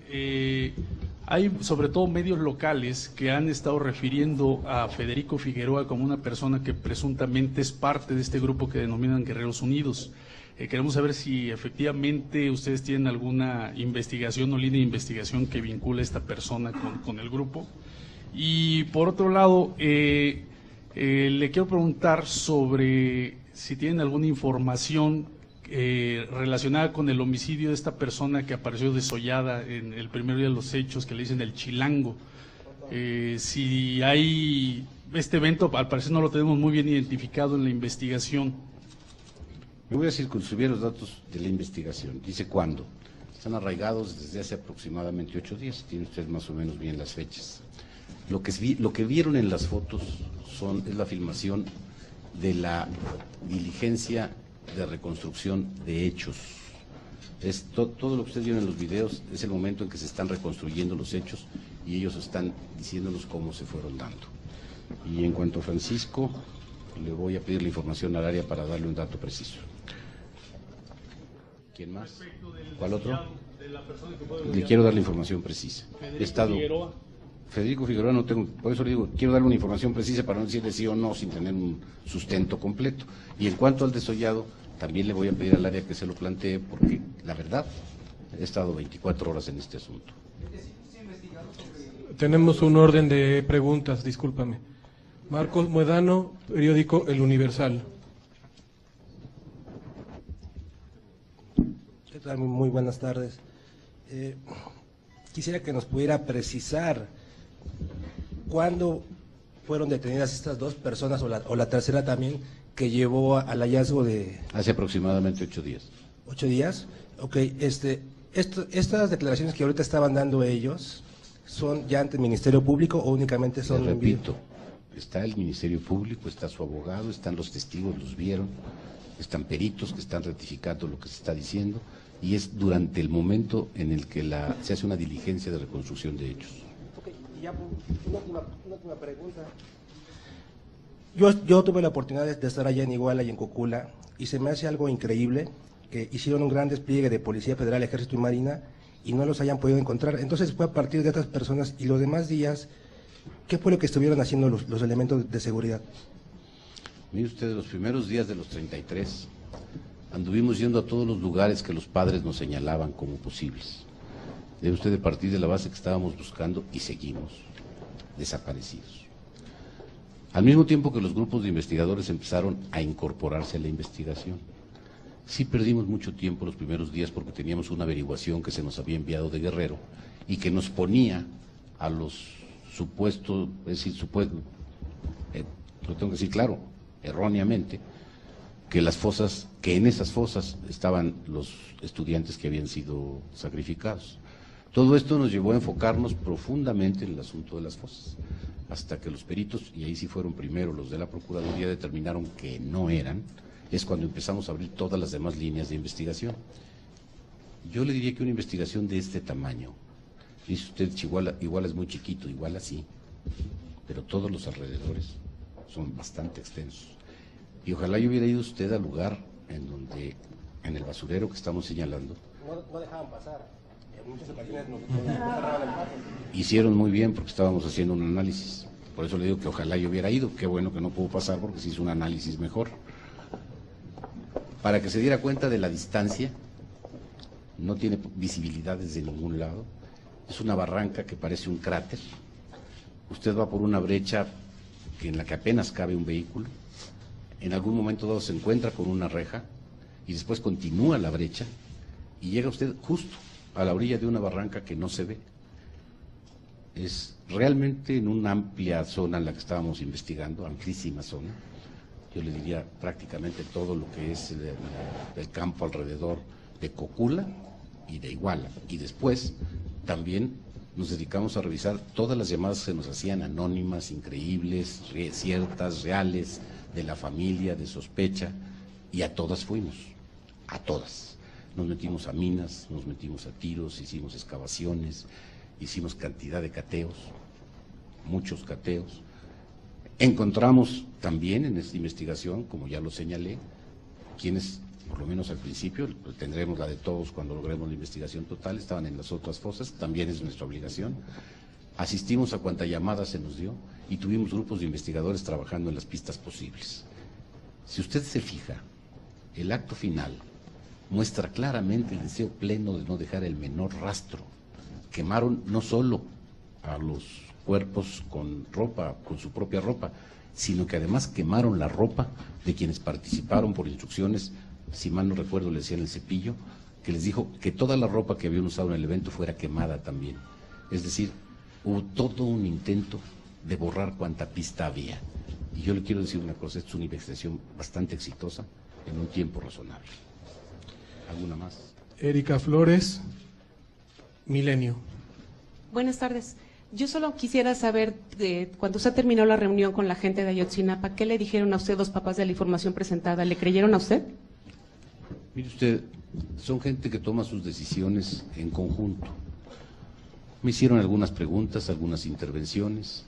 hay sobre todo medios locales que han estado refiriendo a Federico Figueroa como una persona que presuntamente es parte de este grupo que denominan Guerreros Unidos. Queremos saber si efectivamente ustedes tienen alguna investigación o línea de investigación que vincule a esta persona con el grupo. Y por otro lado, le quiero preguntar sobre si tienen alguna información relacionada con el homicidio de esta persona que apareció desollada en el primer día de los hechos, que le dicen el Chilango. Si hay este evento, al parecer no lo tenemos muy bien identificado en la investigación. Me voy a circunscribir los datos de la investigación. Dice cuándo. Están arraigados desde hace aproximadamente 8 días. Tiene usted más o menos bien las fechas. Lo que vieron en las fotos es la filmación de la diligencia de reconstrucción de hechos. Todo lo que ustedes vieron en los videos es el momento en que se están reconstruyendo los hechos y ellos están diciéndonos cómo se fueron dando. Y en cuanto a Francisco, le voy a pedir la información al área para darle un dato preciso. ¿Quién más? ¿Cuál otro? Le quiero dar la información precisa. Federico Figueroa no tengo, por eso le digo, quiero darle una información precisa para no decirle sí o no sin tener un sustento completo. Y en cuanto al desollado, también le voy a pedir al área que se lo plantee, porque la verdad, he estado 24 horas en este asunto. Tenemos un orden de preguntas, discúlpame. Marcos Muedano, periódico El Universal. ¿Qué tal? Muy buenas tardes. Quisiera que nos pudiera precisar cuándo fueron detenidas estas 2 personas o la tercera también que llevó al hallazgo de... Hace aproximadamente 8 días. 8 días. Ok, estas declaraciones que ahorita estaban dando ellos, ¿son ya ante el Ministerio Público o únicamente son... Les repito, está el Ministerio Público, está su abogado, están los testigos, los vieron, están peritos que están ratificando lo que se está diciendo, y es durante el momento en el que se hace una diligencia de reconstrucción de hechos. Okay, y ya una última pregunta. Yo tuve la oportunidad de estar allá en Iguala y en Cocula, y se me hace algo increíble que hicieron un gran despliegue de Policía Federal, Ejército y Marina, y no los hayan podido encontrar. Entonces fue a partir de estas personas, y los demás días, ¿qué fue lo que estuvieron haciendo los elementos de seguridad? Mire usted, los primeros días de los 33, Anduvimos yendo a todos los lugares que los padres nos señalaban como posibles. Debe usted de partir de la base que estábamos buscando y seguimos desaparecidos. Al mismo tiempo que los grupos de investigadores empezaron a incorporarse a la investigación. Sí perdimos mucho tiempo los primeros días porque teníamos una averiguación que se nos había enviado de Guerrero y que nos ponía a los supuestos, es decir, lo tengo que decir claro, erróneamente, que en esas fosas estaban los estudiantes que habían sido sacrificados. Todo esto nos llevó a enfocarnos profundamente en el asunto de las fosas, hasta que los peritos, y ahí sí fueron primero los de la Procuraduría, determinaron que no eran, es cuando empezamos a abrir todas las demás líneas de investigación. Yo le diría que una investigación de este tamaño, dice usted, igual es muy chiquito, igual así, pero todos los alrededores son bastante extensos. Y ojalá yo hubiera ido usted al lugar en donde, en el basurero que estamos señalando. No dejaban pasar. En muchas ocasiones nos cerraban el paso. Hicieron muy bien porque estábamos haciendo un análisis. Por eso le digo que ojalá yo hubiera ido. Qué bueno que no pudo pasar porque se hizo un análisis mejor. Para que se diera cuenta de la distancia, no tiene visibilidad desde ningún lado. Es una barranca que parece un cráter. Usted va por una brecha en la que apenas cabe un vehículo. En algún momento dado se encuentra con una reja y después continúa la brecha y llega usted justo a la orilla de una barranca que no se ve. Es realmente en una amplia zona en la que estábamos investigando, amplísima zona, yo le diría prácticamente todo lo que es el campo alrededor de Cocula y de Iguala. Y después también nos dedicamos a revisar todas las llamadas que se nos hacían anónimas, increíbles, ciertas, reales, de la familia, de sospecha, y a todas fuimos, a todas. Nos metimos a minas, nos metimos a tiros, hicimos excavaciones, hicimos cantidad de cateos, muchos cateos. Encontramos también en esta investigación, como ya lo señalé, quienes, por lo menos al principio, tendremos la de todos cuando logremos la investigación total, estaban en las otras fosas, también es nuestra obligación. Asistimos a cuanta llamada se nos dio y tuvimos grupos de investigadores trabajando en las pistas posibles. Si usted se fija, el acto final muestra claramente el deseo pleno de no dejar el menor rastro. Quemaron no solo a los cuerpos con ropa, con su propia ropa, sino que además quemaron la ropa de quienes participaron por instrucciones, si mal no recuerdo le decían el Cepillo, que les dijo que toda la ropa que habían usado en el evento fuera quemada también. Es decir, hubo todo un intento de borrar cuanta pista había. Y yo le quiero decir una cosa, es una investigación bastante exitosa en un tiempo razonable. ¿Alguna más? Erika Flores, Milenio. Buenas tardes. Yo solo quisiera saber, cuando usted terminó la reunión con la gente de Ayotzinapa, ¿qué le dijeron a usted los papás de la información presentada? ¿Le creyeron a usted? Mire usted, son gente que toma sus decisiones en conjunto. Me hicieron algunas preguntas, algunas intervenciones.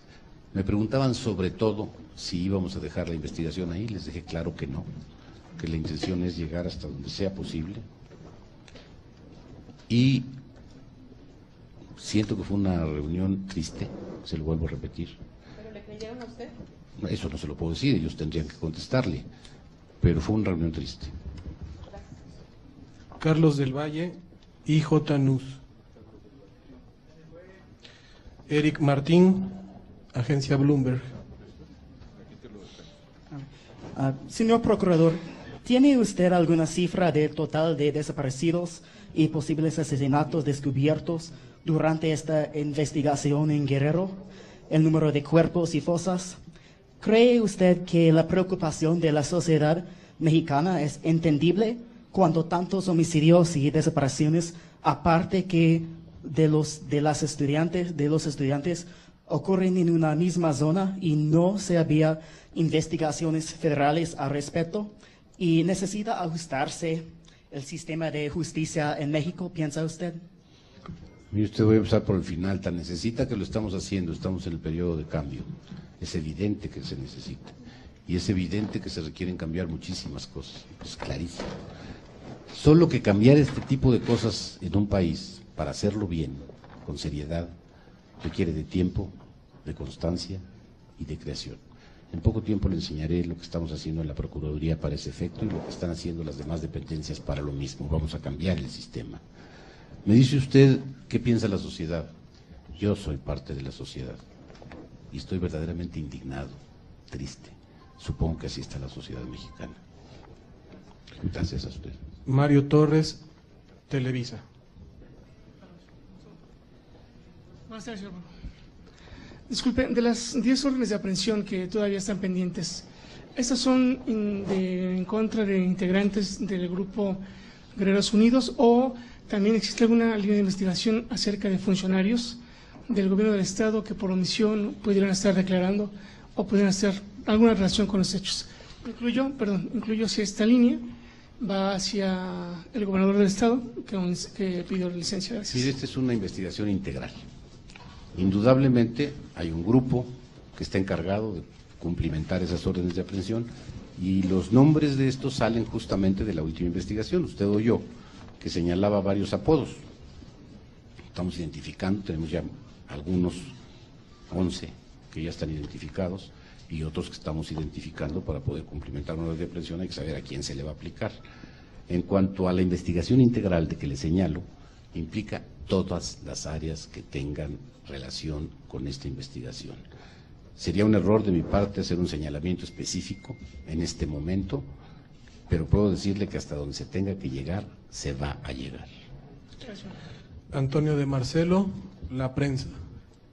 Me preguntaban sobre todo si íbamos a dejar la investigación ahí. Les dije claro que no, que la intención es llegar hasta donde sea posible. Y siento que fue una reunión triste, se lo vuelvo a repetir. ¿Pero le creyeron a usted? Eso no se lo puedo decir, ellos tendrían que contestarle, pero fue una reunión triste. Carlos del Valle, IJ News. Eric Martín, Agencia Bloomberg. Señor Procurador, ¿tiene usted alguna cifra del total de desaparecidos y posibles asesinatos descubiertos durante esta investigación en Guerrero? ¿El número de cuerpos y fosas? ¿Cree usted que la preocupación de la sociedad mexicana es entendible cuando tantos homicidios y desapariciones, aparte que de los estudiantes, ocurren en una misma zona y no se había investigaciones federales al respecto? ¿Y necesita ajustarse el sistema de justicia en México, piensa usted? Mire usted, voy a empezar por el final. Tan necesita que lo estamos haciendo, estamos en el periodo de cambio. Es evidente que se necesita. Y es evidente que se requieren cambiar muchísimas cosas. Es clarísimo. Solo que cambiar este tipo de cosas en un país, para hacerlo bien, con seriedad, requiere de tiempo, de constancia y de creación. En poco tiempo le enseñaré lo que estamos haciendo en la Procuraduría para ese efecto y lo que están haciendo las demás dependencias para lo mismo. Vamos a cambiar el sistema. Me dice usted, ¿qué piensa la sociedad? Yo soy parte de la sociedad y estoy verdaderamente indignado, triste. Supongo que así está la sociedad mexicana. Gracias a usted. Mario Torres, Televisa. Buenas tardes, señor. Disculpe, de las 10 órdenes de aprehensión que todavía están pendientes, ¿estas son en contra de integrantes del grupo Guerreros Unidos o también existe alguna línea de investigación acerca de funcionarios del gobierno del Estado que por omisión pudieran estar declarando o pudieran hacer alguna relación con los hechos? Incluyo si esta línea va hacia el gobernador del Estado que pidió la licencia. Gracias. Mire, esta es una investigación integral. Indudablemente hay un grupo que está encargado de cumplimentar esas órdenes de aprehensión y los nombres de estos salen justamente de la última investigación, usted o yo, que señalaba varios apodos. Estamos identificando, tenemos ya algunos 11 que ya están identificados y otros que estamos identificando para poder cumplimentar una orden de aprehensión. Hay que saber a quién se le va a aplicar. En cuanto a la investigación integral de que le señalo, implica todas las áreas que tengan relación con esta investigación. Sería un error de mi parte hacer un señalamiento específico en este momento, pero puedo decirle que hasta donde se tenga que llegar, se va a llegar. Antonio de Marcelo, La Prensa.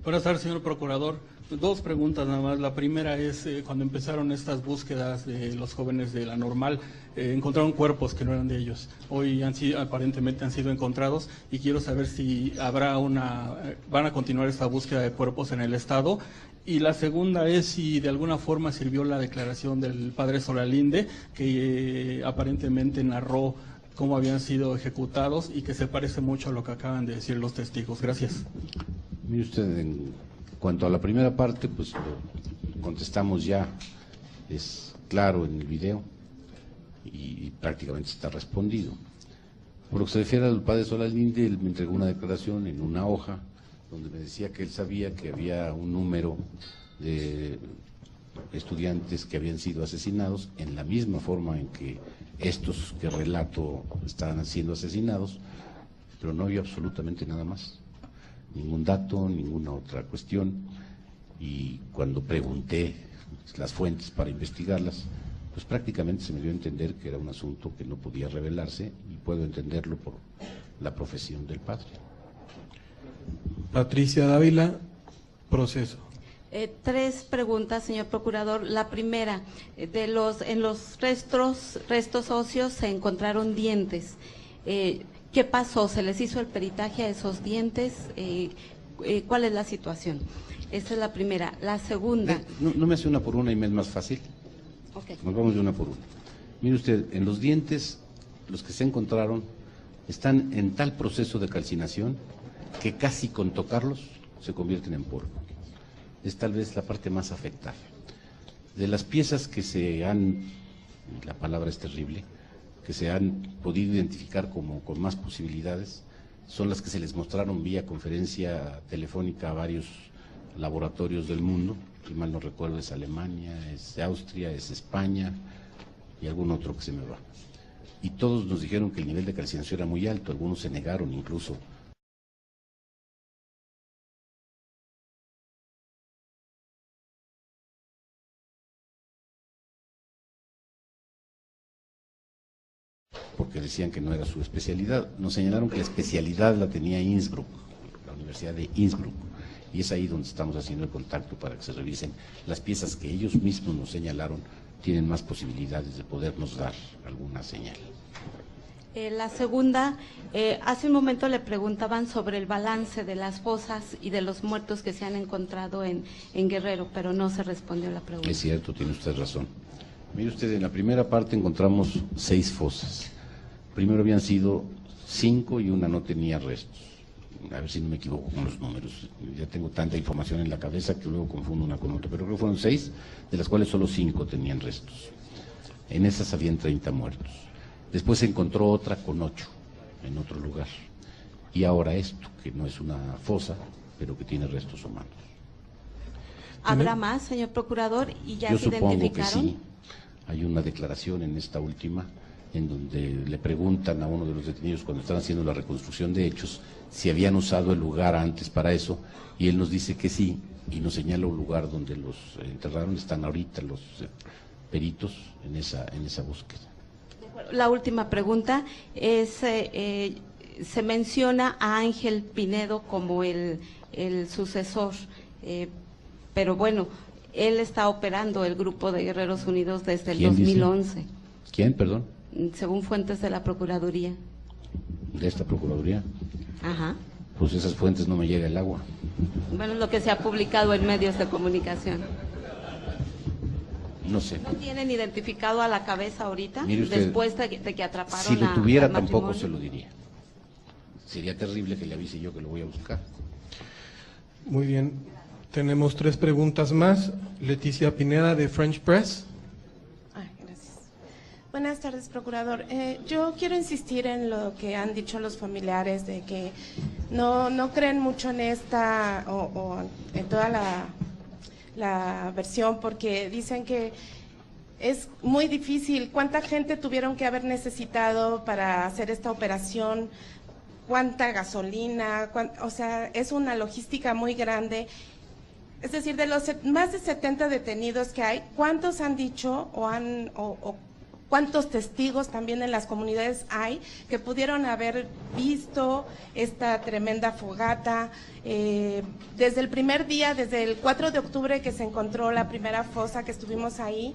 Buenas tardes, señor procurador. Dos preguntas nada más. La primera es, cuando empezaron estas búsquedas de los jóvenes de la Normal, encontraron cuerpos que no eran de ellos. Hoy aparentemente han sido encontrados y quiero saber si van a continuar esta búsqueda de cuerpos en el Estado. Y la segunda es si de alguna forma sirvió la declaración del padre Solalinde, que aparentemente narró cómo habían sido ejecutados y que se parece mucho a lo que acaban de decir los testigos. Gracias. Mire usted, en cuanto a la primera parte, pues lo contestamos ya, es claro en el video y prácticamente está respondido. Por lo que se refiere al padre Solalinde, él me entregó una declaración en una hoja donde me decía que él sabía que había un número de estudiantes que habían sido asesinados en la misma forma en que estos que relato estaban siendo asesinados, pero no había absolutamente nada más, ningún dato, ninguna otra cuestión, y cuando pregunté las fuentes para investigarlas, pues prácticamente se me dio a entender que era un asunto que no podía revelarse, y puedo entenderlo por la profesión del padre. Patricia Dávila, Proceso. Tres preguntas, señor procurador. La primera, en los restos óseos se encontraron dientes. ¿Qué pasó? ¿Se les hizo el peritaje a esos dientes? ¿Cuál es la situación? Esa es la primera. La segunda. ¿No me hace una por una y me es más fácil? Okay. Nos vamos de una por una. Mire usted, en los dientes, los que se encontraron están en tal proceso de calcinación que casi con tocarlos se convierten en polvo. Es tal vez la parte más afectada. De las piezas que se han, la palabra es terrible, que se han podido identificar como con más posibilidades, son las que se les mostraron vía conferencia telefónica a varios laboratorios del mundo. Si mal no recuerdo, es Alemania, es Austria, es España y algún otro que se me va. Y todos nos dijeron que el nivel de calcinación era muy alto, algunos se negaron incluso. Porque decían que no era su especialidad. Nos señalaron que la especialidad la tenía Innsbruck, la Universidad de Innsbruck, y es ahí donde estamos haciendo el contacto para que se revisen las piezas que ellos mismos nos señalaron, tienen más posibilidades de podernos dar alguna señal. La segunda, hace un momento le preguntaban sobre el balance de las fosas y de los muertos que se han encontrado en Guerrero, pero no se respondió la pregunta. Es cierto, tiene usted razón. Mire usted, en la primera parte encontramos 6 fosas. Primero habían sido 5 y una no tenía restos. A ver si no me equivoco con los números. Ya tengo tanta información en la cabeza que luego confundo una con otra. Pero creo que fueron 6, de las cuales solo 5 tenían restos. En esas habían 30 muertos. Después se encontró otra con 8 en otro lugar. Y ahora esto, que no es una fosa, pero que tiene restos humanos. ¿Habrá más, señor procurador? ¿Y ya Yo se supongo que identificaron? sí. Hay una declaración en esta última en donde le preguntan a uno de los detenidos cuando están haciendo la reconstrucción de hechos si habían usado el lugar antes para eso, y él nos dice que sí, y nos señala un lugar donde los enterraron. Están ahorita los peritos en esa búsqueda. La última pregunta es, se menciona a Ángel Pinedo como el sucesor, pero bueno, él está operando el grupo de Guerreros Unidos desde el 2011. Dice? ¿Quién, perdón? Según fuentes de la Procuraduría. ¿De esta Procuraduría? Ajá. Pues esas fuentes no me llega el agua. Bueno, es lo que se ha publicado en medios de comunicación. No sé. ¿No tienen identificado a la cabeza ahorita? Mire usted, después de que atraparon si lo tuviera al tampoco matrimonio. se lo diría. Sería terrible que le avise yo que lo voy a buscar. Muy bien. Tenemos 3 preguntas más. Leticia Pineda, de French Press. Gracias. Buenas tardes, procurador. Yo quiero insistir en lo que han dicho los familiares de que no creen mucho en esta o en toda la versión, porque dicen que es muy difícil. ¿Cuánta gente tuvieron que haber necesitado para hacer esta operación? ¿Cuánta gasolina? O sea, es una logística muy grande. Es decir, de los más de 70 detenidos que hay, ¿cuántos han dicho o cuántos testigos también en las comunidades hay que pudieron haber visto esta tremenda fogata? Desde el primer día, desde el 4 de octubre que se encontró la primera fosa, que estuvimos ahí,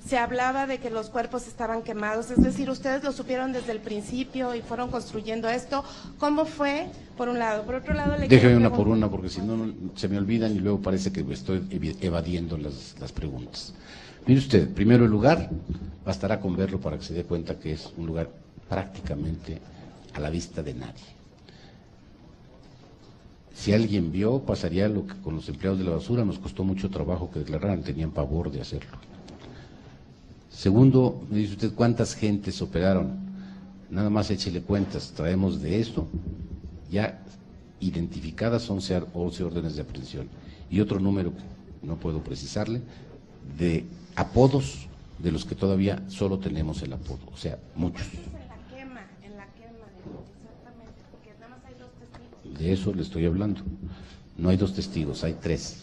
se hablaba de que los cuerpos estaban quemados. Es decir, ustedes lo supieron desde el principio y fueron construyendo esto. ¿Cómo fue? Por un lado. Por otro lado, Déjeme una por una, porque si no se me olvidan y luego parece que estoy evadiendo las preguntas. Mire usted, primero el lugar, bastará con verlo para que se dé cuenta que es un lugar prácticamente a la vista de nadie. Si alguien vio, pasaría lo que con los empleados de la basura nos costó mucho trabajo que declararan, tenían pavor de hacerlo. Segundo, me dice usted cuántas gentes operaron. Nada más échele cuentas, traemos de esto ya identificadas 11 órdenes de aprehensión y otro número que no puedo precisarle de apodos de los que todavía solo tenemos el apodo, o sea, muchos. En la quema, exactamente, porque nada más hay 2 testigos. De eso le estoy hablando. No hay 2 testigos, hay 3.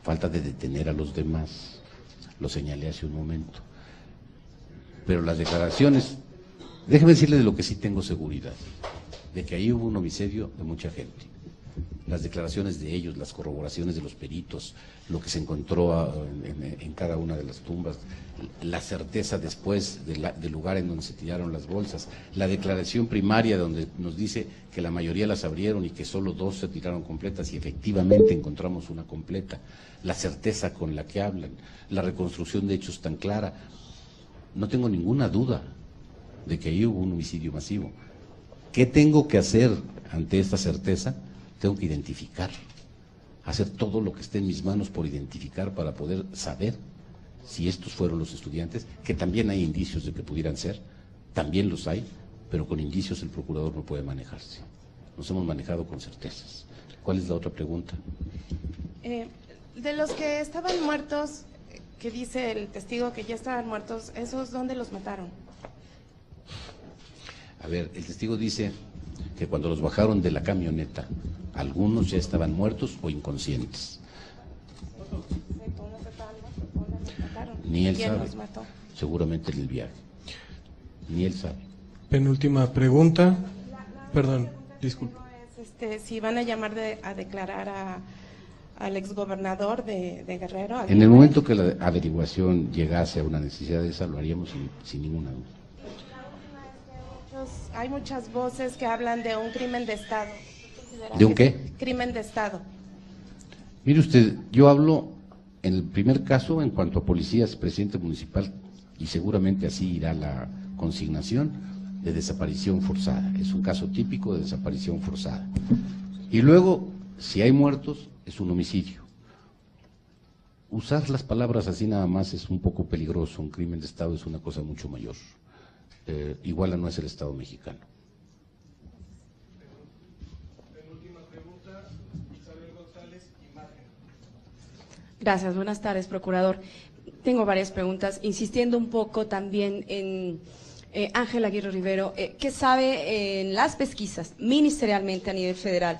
Falta de detener a los demás. Lo señalé hace un momento. Pero las declaraciones, déjeme decirle de lo que sí tengo seguridad, de que ahí hubo un homicidio de mucha gente. Las declaraciones de ellos, las corroboraciones de los peritos, lo que se encontró en cada una de las tumbas, la certeza después del lugar en donde se tiraron las bolsas, la declaración primaria donde nos dice que la mayoría las abrieron y que solo 2 se tiraron completas y efectivamente encontramos una completa, la certeza con la que hablan, la reconstrucción de hechos tan clara. No tengo ninguna duda de que ahí hubo un homicidio masivo. ¿Qué tengo que hacer ante esta certeza? Tengo que identificar, hacer todo lo que esté en mis manos por identificar para poder saber si estos fueron los estudiantes, que también hay indicios de que pudieran ser, también los hay, pero con indicios el procurador no puede manejarse. Nos hemos manejado con certezas. ¿Cuál es la otra pregunta? De los que estaban muertos, que dice el testigo que ya estaban muertos, ¿esos dónde los mataron? A ver, el testigo dice que cuando los bajaron de la camioneta, algunos ya estaban muertos o inconscientes. Ni él sabe. Seguramente en el viaje. Ni él sabe. Penúltima pregunta. Perdón, disculpe. Si van a llamar a declarar al exgobernador de Guerrero. En el momento que la averiguación llegase a una necesidad de esa, lo haríamos sin ninguna duda. Hay muchas voces que hablan de un crimen de Estado. ¿De un qué? Crimen de Estado. Mire usted, yo hablo en el primer caso en cuanto a policías, presidente municipal, y seguramente así irá la consignación de desaparición forzada. Es un caso típico de desaparición forzada. Y luego, si hay muertos, es un homicidio. Usar las palabras así nada más es un poco peligroso. Un crimen de Estado es una cosa mucho mayor. Iguala no es el Estado mexicano. Gracias, buenas tardes, procurador. Tengo varias preguntas, insistiendo un poco también en Ángel Aguirre Rivero. ¿Qué sabe en las pesquisas ministerialmente a nivel federal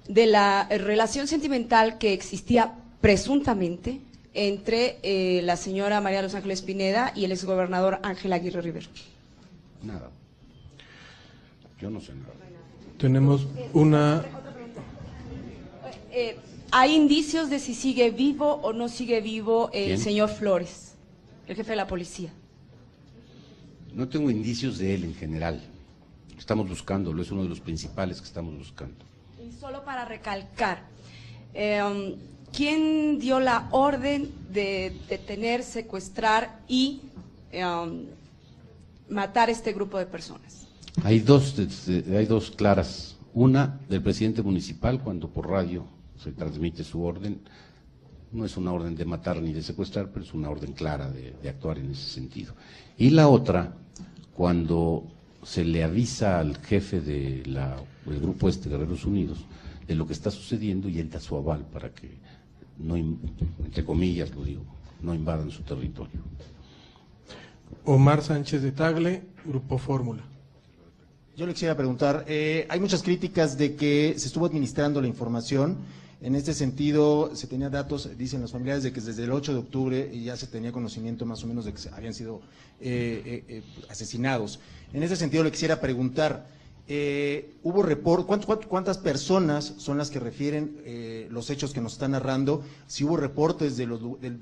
de la relación sentimental que existía presuntamente entre la señora María de los Ángeles Pineda y el exgobernador Ángel Aguirre Rivero? Nada. Yo no sé nada. Tenemos una... ¿Hay indicios de si sigue vivo o no sigue vivo el ¿Quién? señor Flores, el jefe de la policía? No tengo indicios de él en general. Estamos buscándolo, es uno de los principales que estamos buscando. Y solo para recalcar, ¿quién dio la orden de detener, secuestrar y matar a este grupo de personas? Hay dos claras. Una del presidente municipal, cuando por radio se transmite su orden. No es una orden de matar ni de secuestrar, pero es una orden clara de actuar en ese sentido. Y la otra, cuando se le avisa al jefe del grupo Guerreros Unidos, de lo que está sucediendo y él da su aval para que, no, entre comillas lo digo, no invadan su territorio. Omar Sánchez de Tagle, Grupo Fórmula. Yo le quisiera preguntar, hay muchas críticas de que se estuvo administrando la información. En este sentido, se tenía datos, dicen los familiares, de que desde el 8 de octubre ya se tenía conocimiento más o menos de que habían sido asesinados. En ese sentido, le quisiera preguntar, ¿hubo cuántas personas son las que refieren los hechos que nos están narrando? Si hubo reportes del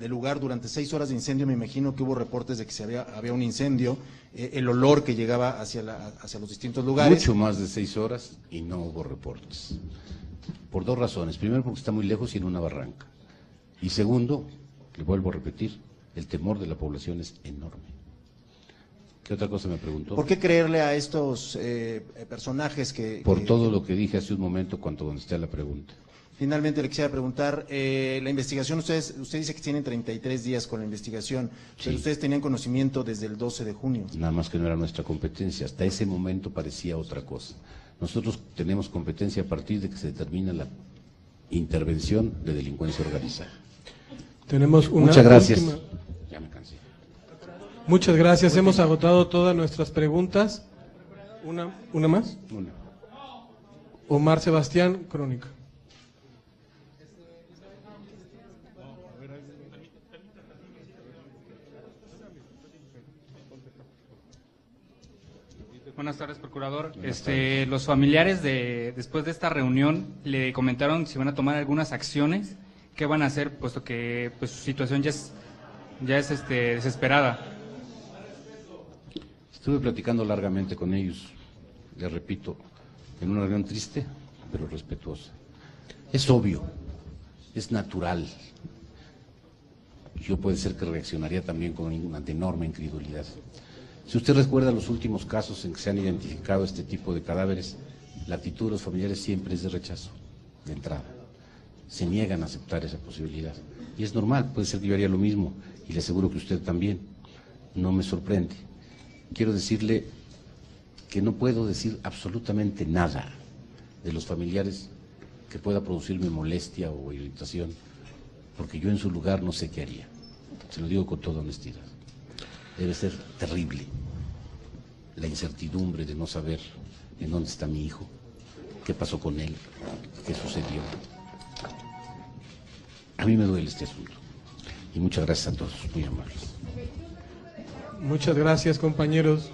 lugar durante 6 horas de incendio, me imagino que hubo reportes de que había un incendio, el olor que llegaba hacia los distintos lugares. Mucho más de 6 horas y no hubo reportes. Por 2 razones. Primero, porque está muy lejos y en una barranca. Y segundo, le vuelvo a repetir, el temor de la población es enorme. ¿Qué otra cosa me preguntó? ¿Por qué creerle a estos personajes que...? Por todo lo que dije hace un momento cuando contesté a la pregunta. Finalmente le quisiera preguntar, la investigación, usted dice que tienen 33 días con la investigación, pero ustedes tenían conocimiento desde el 12 de junio. Nada más que no era nuestra competencia, hasta ese momento parecía otra cosa. Nosotros tenemos competencia a partir de que se determina la intervención de delincuencia organizada. Tenemos una Muchas gracias. última. Ya me cansé. Muchas gracias, hemos agotado todas nuestras preguntas. ¿Una más? Una. Omar Sebastián, Crónica. Buenas tardes, procurador. Los familiares después de esta reunión le comentaron si van a tomar algunas acciones, qué van a hacer, puesto que pues su situación ya es desesperada. Estuve platicando largamente con ellos, le repito, en una reunión triste, pero respetuosa. Es obvio, es natural. Yo puede ser que reaccionaría también con una enorme incredulidad. Si usted recuerda los últimos casos en que se han identificado este tipo de cadáveres, la actitud de los familiares siempre es de rechazo, de entrada. Se niegan a aceptar esa posibilidad. Y es normal, puede ser que yo haría lo mismo, y le aseguro que usted también. No me sorprende. Quiero decirle que no puedo decir absolutamente nada de los familiares que pueda producirme molestia o irritación, porque yo en su lugar no sé qué haría. Se lo digo con toda honestidad. Debe ser terrible la incertidumbre de no saber en dónde está mi hijo, qué pasó con él, qué sucedió. A mí me duele este asunto. Y muchas gracias a todos, muy amables. Muchas gracias, compañeros.